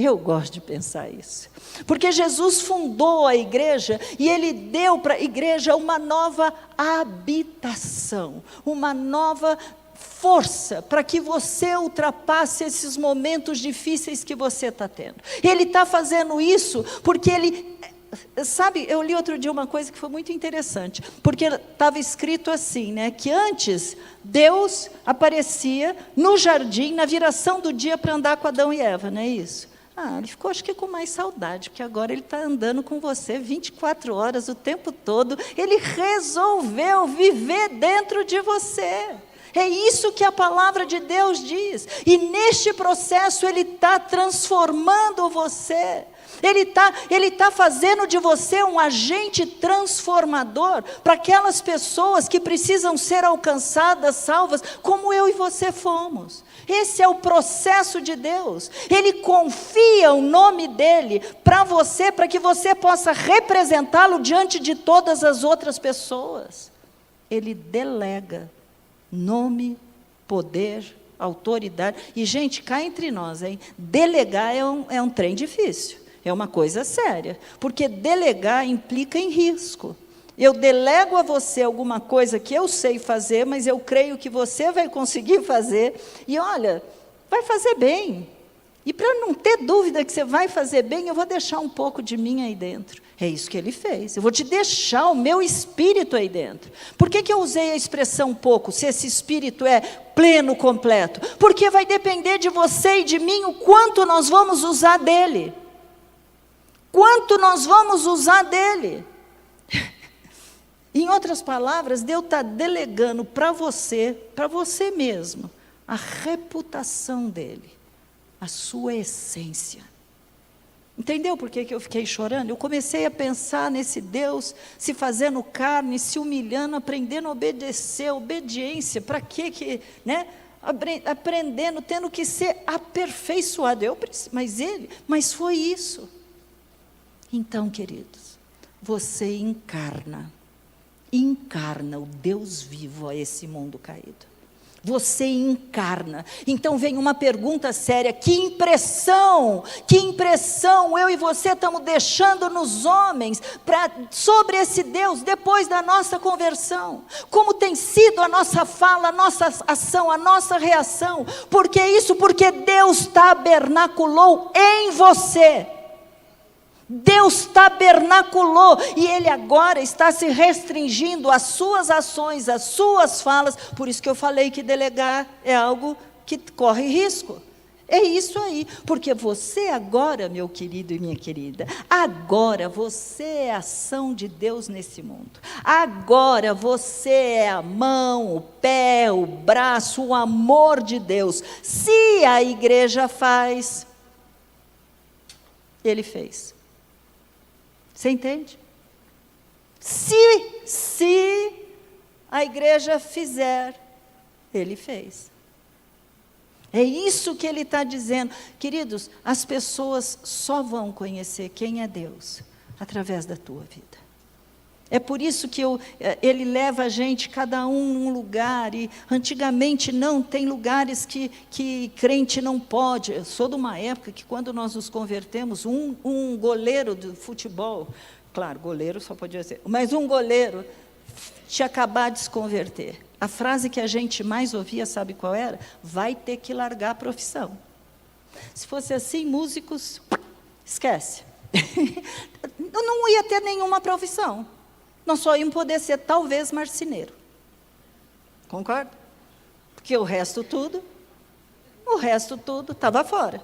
S1: Eu gosto de pensar isso, porque Jesus fundou a igreja e Ele deu para a igreja uma nova habitação, uma nova força para que você ultrapasse esses momentos difíceis que você está tendo. Ele está fazendo isso porque Ele sabe, eu li outro dia uma coisa que foi muito interessante, porque estava escrito assim, né, que antes Deus aparecia no jardim, na viração do dia para andar com Adão e Eva, não é isso? Ele ficou, acho que com mais saudade, porque agora ele está andando com você 24 horas, o tempo todo. Ele resolveu viver dentro de você. É isso que a palavra de Deus diz. E neste processo Ele está transformando você. Ele tá fazendo de você um agente transformador para aquelas pessoas que precisam ser alcançadas, salvas, como eu e você fomos. Esse é o processo de Deus. Ele confia o nome dEle para você, para que você possa representá-lo diante de todas as outras pessoas. Ele delega nome, poder, autoridade. E, gente, cá entre nós, hein? Delegar é um trem difícil. É uma coisa séria. Porque delegar implica em risco. Eu delego a você alguma coisa que eu sei fazer, mas eu creio que você vai conseguir fazer. E, olha, vai fazer bem. E para não ter dúvida que você vai fazer bem, eu vou deixar um pouco de mim aí dentro. É isso que Ele fez. Eu vou te deixar o meu espírito aí dentro. Por que eu usei a expressão pouco, se esse espírito é pleno, completo? Porque vai depender de você e de mim o quanto nós vamos usar dele. Quanto nós vamos usar dele. Em outras palavras, Deus está delegando para você mesmo, a reputação dele, a sua essência. Entendeu por que eu fiquei chorando? Eu comecei a pensar nesse Deus se fazendo carne, se humilhando, aprendendo a obedecer, obediência. Para quê? Né? Aprendendo, tendo que ser aperfeiçoado. Mas foi isso. Então, queridos, você encarna o Deus vivo a esse mundo caído. Você encarna. Então vem uma pergunta séria: que impressão eu e você estamos deixando nos homens sobre esse Deus depois da nossa conversão? Como tem sido a nossa fala, a nossa ação, a nossa reação? Por que isso? Porque Deus tabernaculou em você. Deus tabernaculou, e Ele agora está se restringindo às suas ações, às suas falas. Por isso que eu falei que delegar é algo que corre risco. É isso aí, porque você agora, meu querido e minha querida, agora você é a ação de Deus nesse mundo. Agora você é a mão, o pé, o braço, o amor de Deus. Se a igreja faz, Ele fez. Você entende? Se a igreja fizer, Ele fez. É isso que Ele está dizendo. Queridos, as pessoas só vão conhecer quem é Deus através da tua vida. É por isso que Ele leva a gente, cada um num lugar, e antigamente não, tem lugares que crente não pode. Eu sou de uma época que quando nós nos convertemos, um goleiro de futebol, claro, goleiro só podia ser, mas um goleiro tinha acabado de se converter. A frase que a gente mais ouvia, sabe qual era? Vai ter que largar a profissão. Se fosse assim, músicos, esquece. Eu não ia ter nenhuma profissão. Nós só íamos poder ser, talvez, marceneiro. Concorda? Porque o resto tudo estava fora.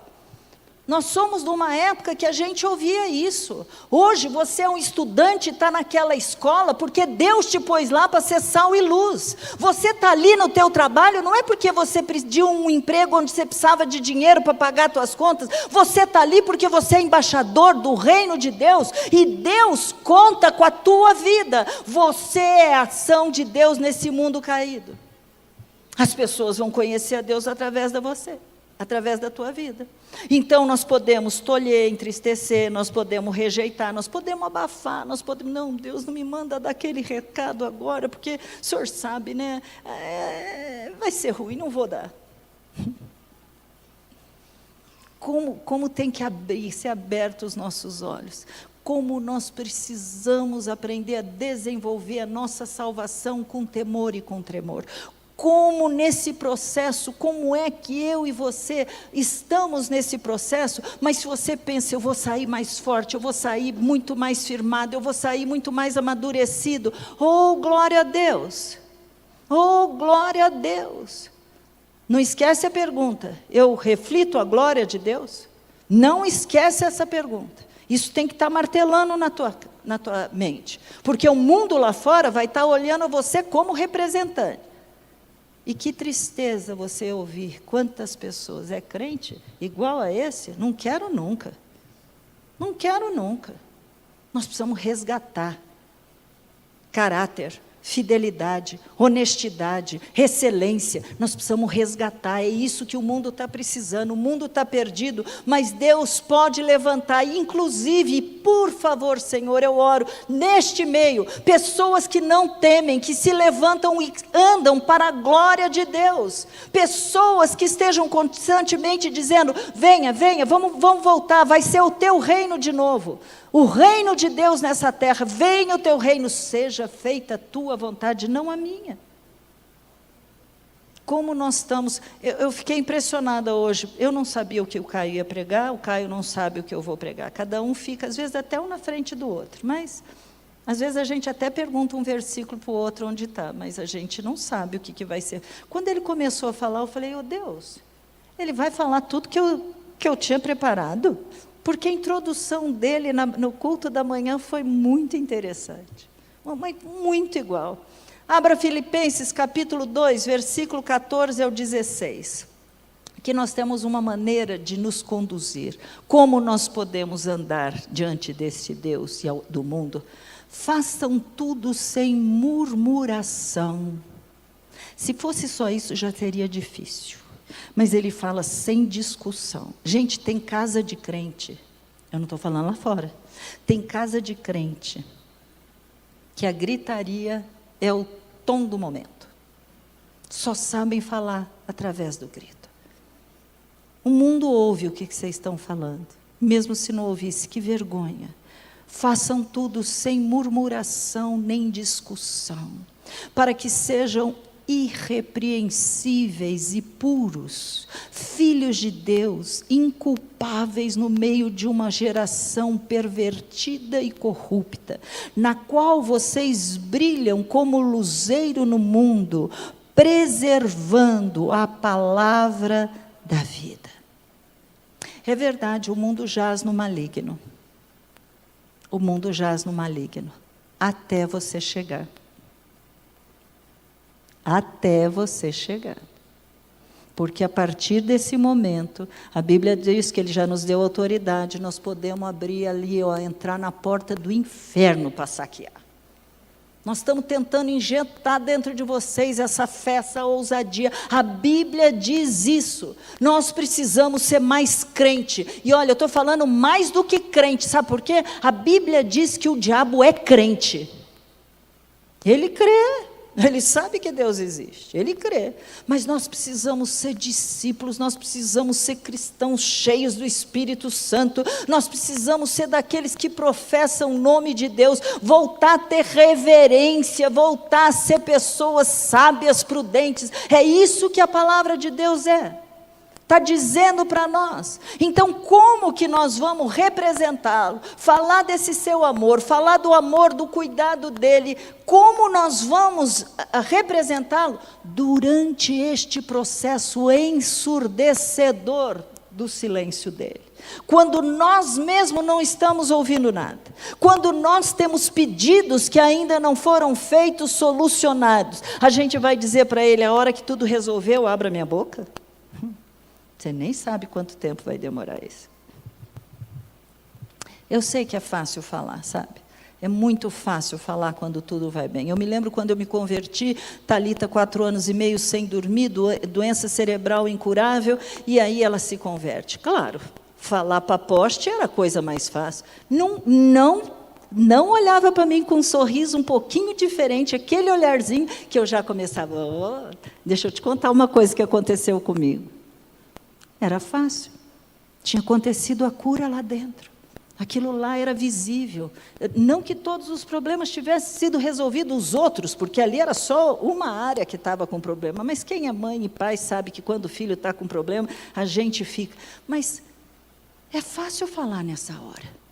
S1: Nós somos de uma época que a gente ouvia isso. Hoje você é um estudante e está naquela escola porque Deus te pôs lá para ser sal e luz. Você está ali no teu trabalho, não é porque você pediu um emprego onde você precisava de dinheiro para pagar suas contas. Você está ali porque você é embaixador do reino de Deus e Deus conta com a tua vida. Você é a ação de Deus nesse mundo caído. As pessoas vão conhecer a Deus através de você, através da tua vida. Então nós podemos tolher, entristecer, nós podemos rejeitar, nós podemos abafar, nós podemos, não, Deus não me manda dar aquele recado agora, porque o senhor sabe, né, vai ser ruim, não vou dar. Como tem que ser abertos os nossos olhos, como nós precisamos aprender a desenvolver a nossa salvação com temor e com tremor. como nesse processo, como é que eu e você estamos nesse processo, mas se você pensa, eu vou sair mais forte, eu vou sair muito mais firmado, eu vou sair muito mais amadurecido, oh glória a Deus, oh glória a Deus. Não esquece a pergunta, eu reflito a glória de Deus? Não esquece essa pergunta, isso tem que estar martelando na tua mente, porque o mundo lá fora vai estar olhando você como representante. E que tristeza você ouvir quantas pessoas é crente igual a esse, não quero nunca. Não quero nunca. Nós precisamos resgatar caráter, fidelidade, honestidade, excelência. Nós precisamos resgatar, é isso que o mundo está precisando. O mundo está perdido, mas Deus pode levantar, inclusive, por favor, Senhor, eu oro, neste meio, pessoas que não temem, que se levantam e andam para a glória de Deus, pessoas que estejam constantemente dizendo, venha, venha, vamos voltar, vai ser o teu reino de novo, o reino de Deus nessa terra, venha o teu reino, seja feita a tua vontade, não a minha. Como nós estamos, eu fiquei impressionada hoje, eu não sabia o que o Caio ia pregar, o Caio não sabe o que eu vou pregar, cada um fica, às vezes até um na frente do outro, mas às vezes a gente até pergunta um versículo para o outro onde está, mas a gente não sabe o que vai ser. Quando ele começou a falar, eu falei, oh Deus, ele vai falar tudo que eu tinha preparado? Porque a introdução dele no culto da manhã foi muito interessante, muito igual. Abra Filipenses capítulo 2, versículo 14 ao 16. Aqui nós temos uma maneira de nos conduzir. Como nós podemos andar diante deste Deus e do mundo? Façam tudo sem murmuração. Se fosse só isso, já seria difícil. Mas ele fala sem discussão. Gente, tem casa de crente. Eu não estou falando lá fora. Tem casa de crente que a gritaria é o tom do momento. Só sabem falar através do grito. O mundo ouve o que vocês estão falando. Mesmo se não ouvisse, que vergonha. Façam tudo sem murmuração nem discussão, para que sejam irrepreensíveis e puros, filhos de Deus, inculpáveis no meio de uma geração pervertida e corrupta, na qual vocês brilham como luzeiro no mundo, preservando a palavra da vida. É verdade, o mundo jaz no maligno. O mundo jaz no maligno, até você chegar. Até você chegar. Porque a partir desse momento, a Bíblia diz que Ele já nos deu autoridade, nós podemos abrir ali, entrar na porta do inferno para saquear. Nós estamos tentando injetar dentro de vocês essa fé, essa ousadia. A Bíblia diz isso. Nós precisamos ser mais crente. E olha, eu estou falando mais do que crente, sabe por quê? A Bíblia diz que o diabo é crente. Ele crê. Ele sabe que Deus existe, ele crê, mas nós precisamos ser discípulos, nós precisamos ser cristãos cheios do Espírito Santo, nós precisamos ser daqueles que professam o nome de Deus, voltar a ter reverência, voltar a ser pessoas sábias, prudentes, é isso que a palavra de Deus é. Está dizendo para nós. Então, como que nós vamos representá-lo? Falar desse seu amor, falar do amor, do cuidado dele. Como nós vamos representá-lo? Durante este processo ensurdecedor do silêncio dele. Quando nós mesmos não estamos ouvindo nada. Quando nós temos pedidos que ainda não foram feitos, solucionados. A gente vai dizer para ele, a hora que tudo resolveu, abra minha boca. Você nem sabe quanto tempo vai demorar isso. Eu sei que é fácil falar, sabe? É muito fácil falar quando tudo vai bem. Eu me lembro quando eu me converti, Thalita, 4 anos e meio sem dormir, doença cerebral incurável, e aí ela se converte. Claro, falar para poste era a coisa mais fácil. Não olhava para mim com um sorriso um pouquinho diferente, aquele olharzinho que eu já começava, deixa eu te contar uma coisa que aconteceu comigo. Era fácil, tinha acontecido a cura lá dentro, Aquilo lá era visível. Não que todos os problemas tivessem sido resolvidos, os outros, porque ali era só uma área que estava com problema. Mas quem é mãe e pai sabe que quando o filho está com problema, a gente fica. Mas é fácil falar nessa hora.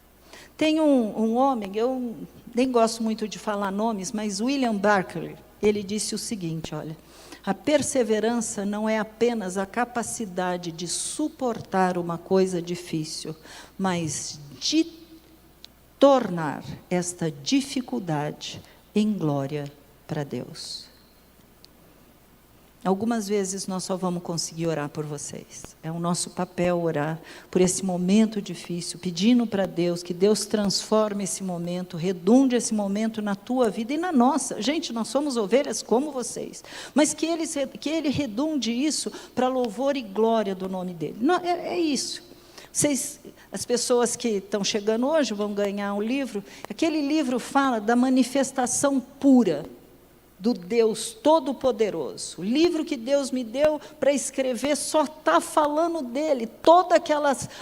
S1: Tem um homem, eu nem gosto muito de falar nomes, mas William Barclay, ele disse o seguinte, olha: a perseverança não é apenas a capacidade de suportar uma coisa difícil, mas de tornar esta dificuldade em glória para Deus. Algumas vezes nós só vamos conseguir orar por vocês. É o nosso papel orar por esse momento difícil, pedindo para Deus que Deus transforme esse momento, redunde esse momento na tua vida e na nossa. Gente, nós somos ovelhas como vocês, mas que Ele redunde isso para louvor e glória do nome dEle. Não, é isso. As pessoas que estão chegando hoje vão ganhar um livro. Aquele livro fala da manifestação pura do Deus Todo-Poderoso. O livro que Deus me deu para escrever só está falando dele. Todas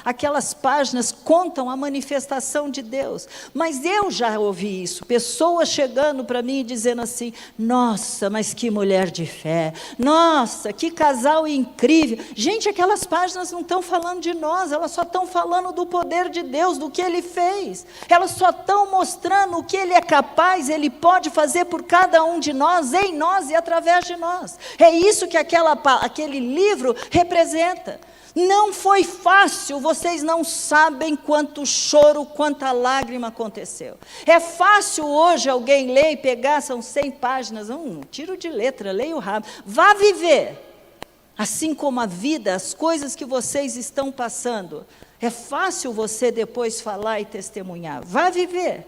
S1: aquelas páginas contam a manifestação de Deus. Mas eu já ouvi isso, pessoas chegando para mim e dizendo assim: nossa, mas que mulher de fé, nossa, que casal incrível. Gente, aquelas páginas não estão falando de nós, elas só estão falando do poder de Deus, do que Ele fez. Elas só estão mostrando o que Ele é capaz, Ele pode fazer por cada um de nós, em nós e através de nós. É isso que aquele livro representa. Não foi fácil, vocês não sabem quanto choro, quanta lágrima aconteceu. É fácil hoje alguém ler e pegar, são 100 páginas, tiro de letra, leio rápido. Vá viver, assim como a vida, as coisas que vocês estão passando. É fácil você depois falar e testemunhar. Vá viver.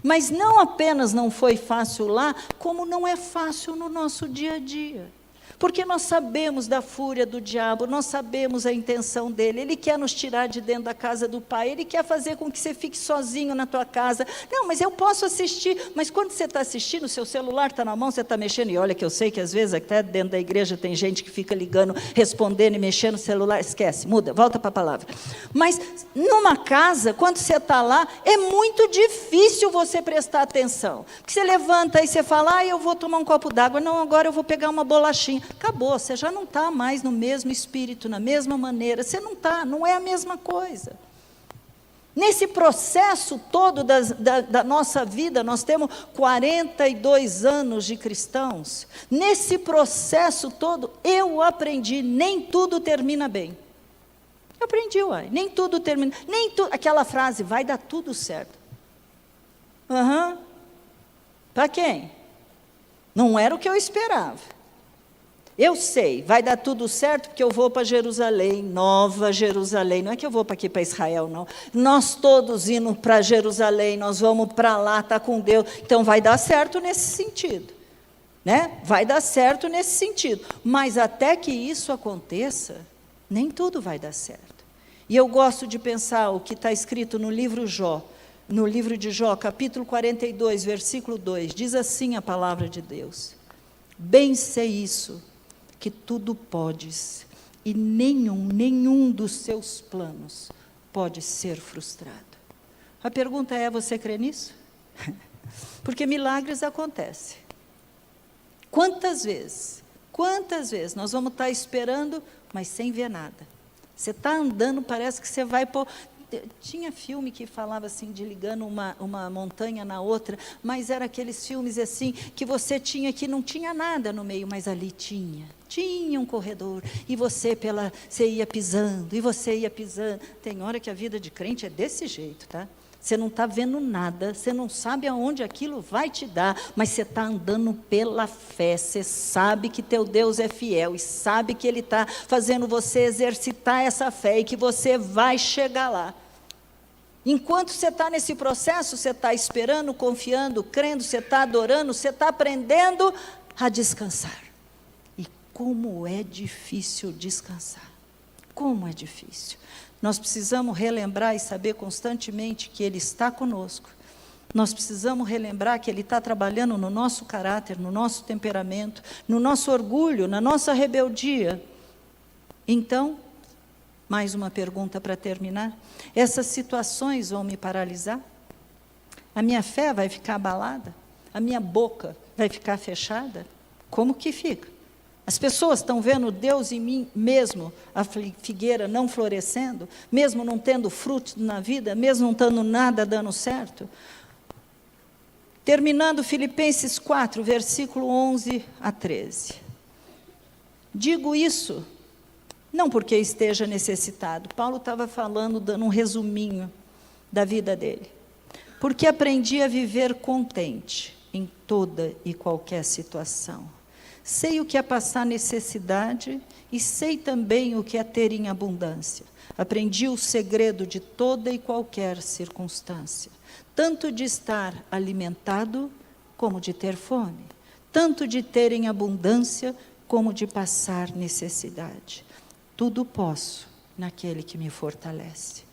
S1: Mas não apenas não foi fácil lá, como não é fácil no nosso dia a dia. Porque nós sabemos da fúria do diabo, nós sabemos a intenção dele. Ele quer nos tirar de dentro da casa do Pai, ele quer fazer com que você fique sozinho na tua casa. Não, mas eu posso assistir. Mas quando você está assistindo, o seu celular está na mão, você está mexendo. E olha que eu sei que às vezes até dentro da igreja tem gente que fica ligando, respondendo e mexendo no celular. Esquece, muda, volta para a palavra. Mas numa casa, quando você está lá, é muito difícil você prestar atenção. Porque você levanta e você fala: eu vou tomar um copo d'água. Não, agora eu vou pegar uma bolachinha. Acabou, você já não está mais no mesmo espírito, na mesma maneira, você não está, não é a mesma coisa. Nesse processo todo da nossa vida, nós temos 42 anos de cristãos, nesse processo todo, eu aprendi, nem tudo termina bem. Eu aprendi, nem tudo termina, aquela frase, vai dar tudo certo. Para quem? Não era o que eu esperava. Eu sei, vai dar tudo certo porque eu vou para Jerusalém, Nova Jerusalém. Não é que eu vou para aqui, para Israel, não. Nós todos indo para Jerusalém, nós vamos para lá, está com Deus. Então vai dar certo nesse sentido. Né? Vai dar certo nesse sentido. Mas até que isso aconteça, nem tudo vai dar certo. E eu gosto de pensar o que está escrito no livro de Jó, capítulo 42, versículo 2. Diz assim a palavra de Deus: bem sei isso, que tudo podes, e nenhum dos seus planos pode ser frustrado. A pergunta é: você crê nisso? Porque milagres acontecem. Quantas vezes nós vamos estar esperando, mas sem ver nada? Você está andando, parece que você vai pôr... Tinha filme que falava assim, de ligando uma montanha na outra, mas era aqueles filmes assim, que você tinha, que não tinha nada no meio, mas ali tinha um corredor, e você ia pisando, Tem hora que a vida de crente é desse jeito, tá? Você não está vendo nada, você não sabe aonde aquilo vai te dar, mas você está andando pela fé, você sabe que teu Deus é fiel, e sabe que Ele está fazendo você exercitar essa fé, e que você vai chegar lá. Enquanto você está nesse processo, você está esperando, confiando, crendo, você está adorando, você está aprendendo a descansar. E como é difícil descansar, como é difícil. Nós precisamos relembrar e saber constantemente que Ele está conosco. Nós precisamos relembrar que Ele está trabalhando no nosso caráter, no nosso temperamento, no nosso orgulho, na nossa rebeldia. Então, Mais uma pergunta para terminar. Essas situações vão me paralisar? A minha fé vai ficar abalada? A minha boca vai ficar fechada? Como que fica? As pessoas estão vendo Deus em mim, mesmo a figueira não florescendo, mesmo não tendo fruto na vida, mesmo não estando nada dando certo. Terminando Filipenses 4, versículo 11 a 13. Digo isso, não porque esteja necessitado. Paulo estava falando, dando um resuminho da vida dele. Porque aprendi a viver contente em toda e qualquer situação. Sei o que é passar necessidade e sei também o que é ter em abundância. Aprendi o segredo de toda e qualquer circunstância, tanto de estar alimentado como de ter fome, tanto de ter em abundância como de passar necessidade. Tudo posso naquele que me fortalece.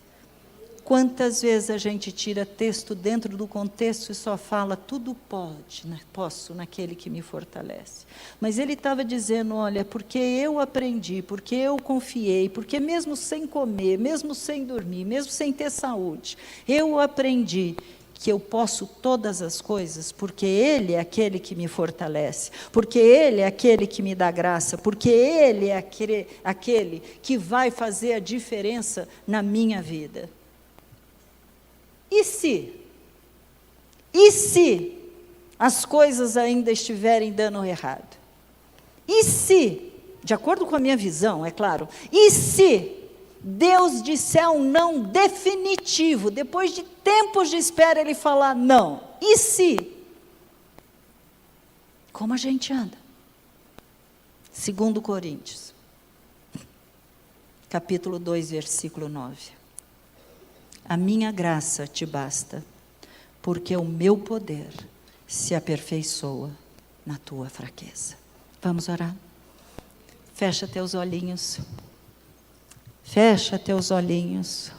S1: Quantas vezes a gente tira texto dentro do contexto e só fala, tudo pode, posso naquele que me fortalece. Mas ele estava dizendo, olha, porque eu aprendi, porque eu confiei, porque mesmo sem comer, mesmo sem dormir, mesmo sem ter saúde, eu aprendi que eu posso todas as coisas, porque Ele é aquele que me fortalece, porque Ele é aquele que me dá graça, porque Ele é aquele que vai fazer a diferença na minha vida. E se as coisas ainda estiverem dando errado? E se, de acordo com a minha visão, é claro, e se Deus disser um não definitivo, depois de tempos de espera ele falar não, e se? Como a gente anda? 2 Coríntios, capítulo 2, versículo 9. A minha graça te basta, porque o meu poder se aperfeiçoa na tua fraqueza. Vamos orar? Fecha teus olhinhos. Fecha teus olhinhos.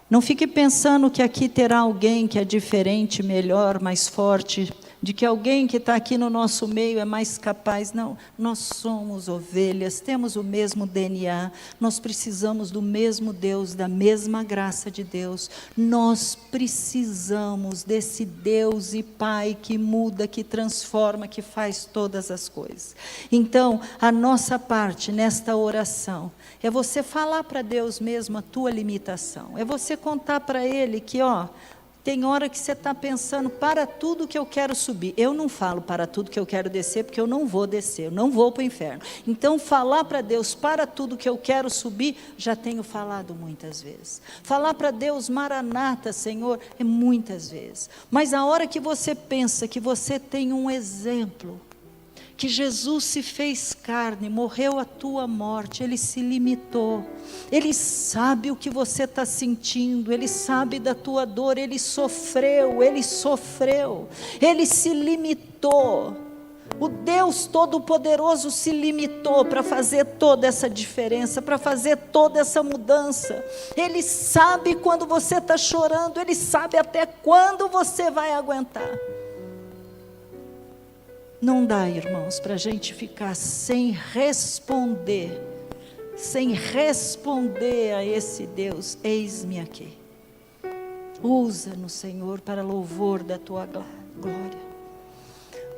S1: Não fique pensando que aqui terá alguém que é diferente, melhor, mais forte, de que alguém que está aqui no nosso meio é mais capaz. Não, nós somos ovelhas, temos o mesmo DNA, nós precisamos do mesmo Deus, da mesma graça de Deus. Nós precisamos desse Deus e Pai que muda, que transforma, que faz todas as coisas. Então, a nossa parte nesta oração é você falar para Deus mesmo a tua limitação, é você contar para Ele que, tem hora que você está pensando, para tudo que eu quero subir. Eu não falo para tudo que eu quero descer, porque eu não vou descer, eu não vou para o inferno. Então, falar para Deus, para tudo que eu quero subir, já tenho falado muitas vezes. Falar para Deus, Maranata, Senhor, é muitas vezes. Mas a hora que você pensa que você tem um exemplo, que Jesus se fez carne, morreu a tua morte, Ele se limitou, Ele sabe o que você está sentindo, Ele sabe da tua dor, Ele sofreu, Ele se limitou, o Deus Todo-Poderoso se limitou para fazer toda essa diferença, para fazer toda essa mudança. Ele sabe quando você está chorando, Ele sabe até quando você vai aguentar. Não dá, irmãos, para a gente ficar sem responder a esse Deus. Eis-me aqui. Usa-nos, Senhor, para louvor da tua glória.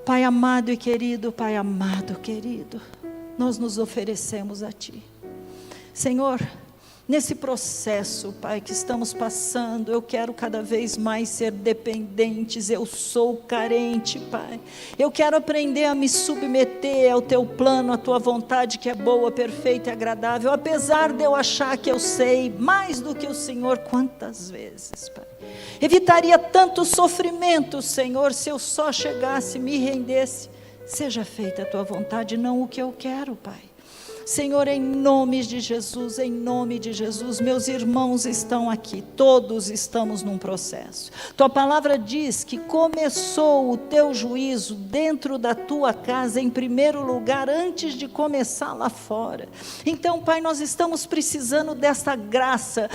S1: Pai amado e querido, Pai amado, querido, nós nos oferecemos a Ti. Senhor, nesse processo, Pai, que estamos passando, eu quero cada vez mais ser dependentes, eu sou carente, Pai. Eu quero aprender a me submeter ao Teu plano, à Tua vontade que é boa, perfeita e agradável, apesar de eu achar que eu sei mais do que o Senhor. Quantas vezes, Pai, evitaria tanto sofrimento, Senhor, se eu só chegasse, me rendesse. Seja feita a Tua vontade, não o que eu quero, Pai. Senhor, em nome de Jesus, meus irmãos estão aqui, todos estamos num processo. Tua palavra diz que começou o teu juízo dentro da tua casa, em primeiro lugar, antes de começar lá fora. Então, Pai, nós estamos precisando dessa graça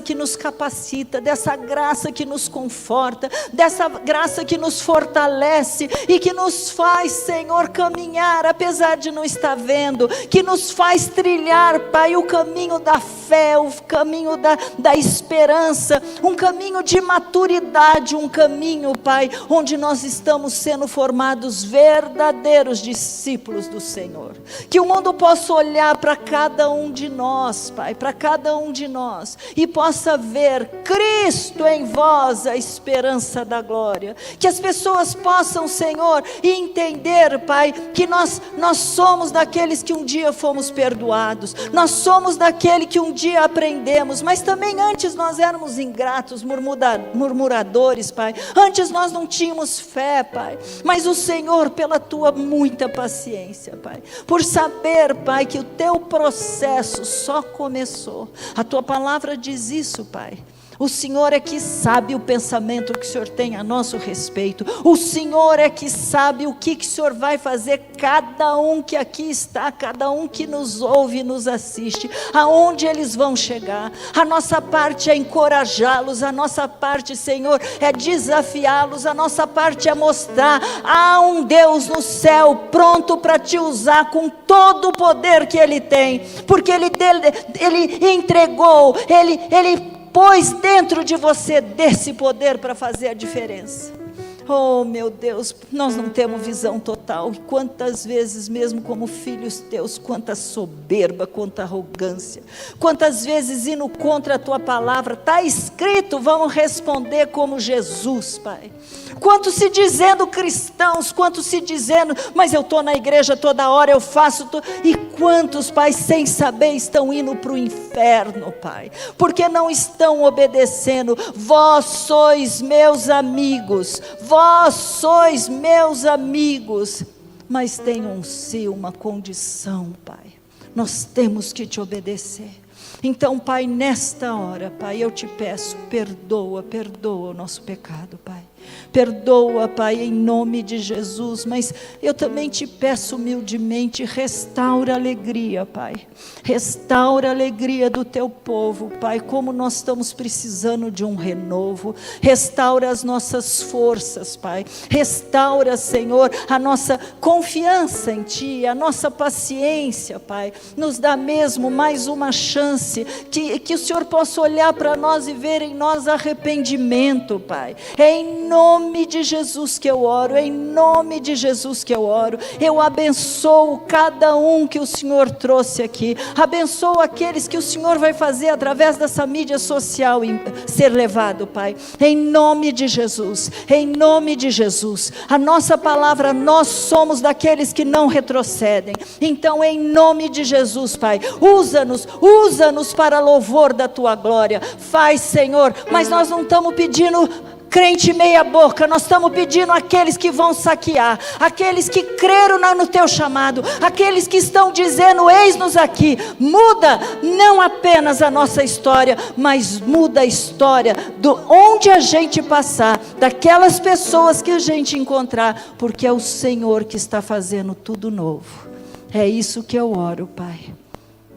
S1: que nos capacita, dessa graça que nos conforta, dessa graça que nos fortalece e que nos faz, Senhor, caminhar, apesar de não estar vendo, que nos faz trilhar, Pai, o caminho da fé, o caminho da esperança, um caminho de maturidade, um caminho, Pai, onde nós estamos sendo formados verdadeiros discípulos do Senhor. Que o mundo possa olhar para cada um de nós, Pai, para cada um de nós, e possa ver Cristo em vós, a esperança da glória. Que as pessoas possam, Senhor, entender, Pai, que nós somos daqueles que um dia fomos perdoados, nós somos daquele que um dia aprendemos, mas também antes nós éramos ingratos, murmuradores, Pai. Antes nós não tínhamos fé, Pai, mas o Senhor, pela tua muita paciência, Pai, por saber, Pai, que o teu processo só começou. A tua palavra diz isso, Pai. O Senhor é que sabe o pensamento que o Senhor tem a nosso respeito. O Senhor é que sabe o que o Senhor vai fazer, cada um que aqui está, cada um que nos ouve e nos assiste, aonde eles vão chegar. A nossa parte é encorajá-los, a nossa parte, Senhor, é desafiá-los, a nossa parte é mostrar: há um Deus no céu pronto para te usar com todo o poder que Ele tem, porque Ele entregou, Ele pôs dentro de você desse poder para fazer a diferença. Oh meu Deus, nós não temos visão total. E quantas vezes, mesmo como filhos teus, quanta soberba, quanta arrogância, quantas vezes indo contra a tua palavra. Está escrito, vamos responder como Jesus, Pai. Quantos se dizendo cristãos, quantos se dizendo, mas eu estou na igreja toda hora, eu faço tudo. E quantos, Pai, sem saber, estão indo para o inferno, Pai, porque não estão obedecendo. Vós sois meus amigos, vós sois meus amigos, mas tem um sim, uma condição, Pai. Nós temos que te obedecer. Então, Pai, nesta hora, Pai, eu te peço, perdoa o nosso pecado, Pai. Perdoa, Pai, em nome de Jesus. Mas eu também te peço humildemente, restaura a alegria, Pai. Restaura a alegria do teu povo, Pai, como nós estamos precisando de um renovo. Restaura as nossas forças, Pai. Restaura, Senhor, a nossa confiança em Ti, a nossa paciência, Pai. Nos dá mesmo mais uma chance, que o Senhor possa olhar para nós e ver em nós arrependimento, Pai. É em nome de Jesus que eu oro, em nome de Jesus que eu oro. Eu abençoo cada um que o Senhor trouxe aqui, abençoo aqueles que o Senhor vai fazer através dessa mídia social ser levado, Pai, em nome de Jesus, em nome de Jesus. A nossa palavra, nós somos daqueles que não retrocedem. Então, em nome de Jesus, Pai, usa-nos para louvor da Tua glória. Faz, Senhor, mas nós não estamos pedindo crente meia boca, nós estamos pedindo aqueles que vão saquear, aqueles que creram no teu chamado, aqueles que estão dizendo: eis-nos aqui. Muda não apenas a nossa história, mas muda a história do onde a gente passar, daquelas pessoas que a gente encontrar, porque é o Senhor que está fazendo tudo novo. É isso que eu oro, Pai,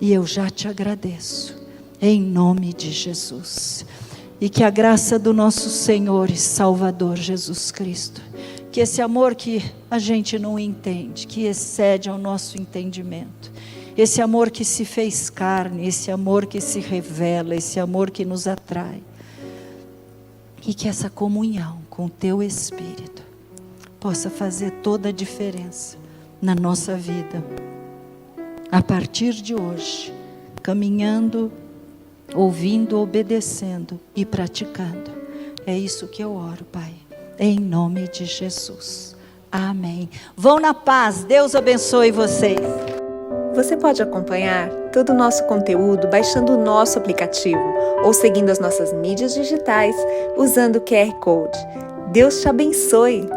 S1: e eu já te agradeço, em nome de Jesus. E que a graça do nosso Senhor e Salvador Jesus Cristo, que esse amor que a gente não entende, que excede ao nosso entendimento, esse amor que se fez carne, esse amor que se revela, esse amor que nos atrai, e que essa comunhão com o Teu Espírito possa fazer toda a diferença na nossa vida, a partir de hoje, caminhando, ouvindo, obedecendo e praticando. É isso que eu oro, Pai, em nome de Jesus. Amém. Vão na paz. Deus abençoe vocês.
S2: Você pode acompanhar todo o nosso conteúdo baixando o nosso aplicativo ou seguindo as nossas mídias digitais usando o QR Code. Deus te abençoe.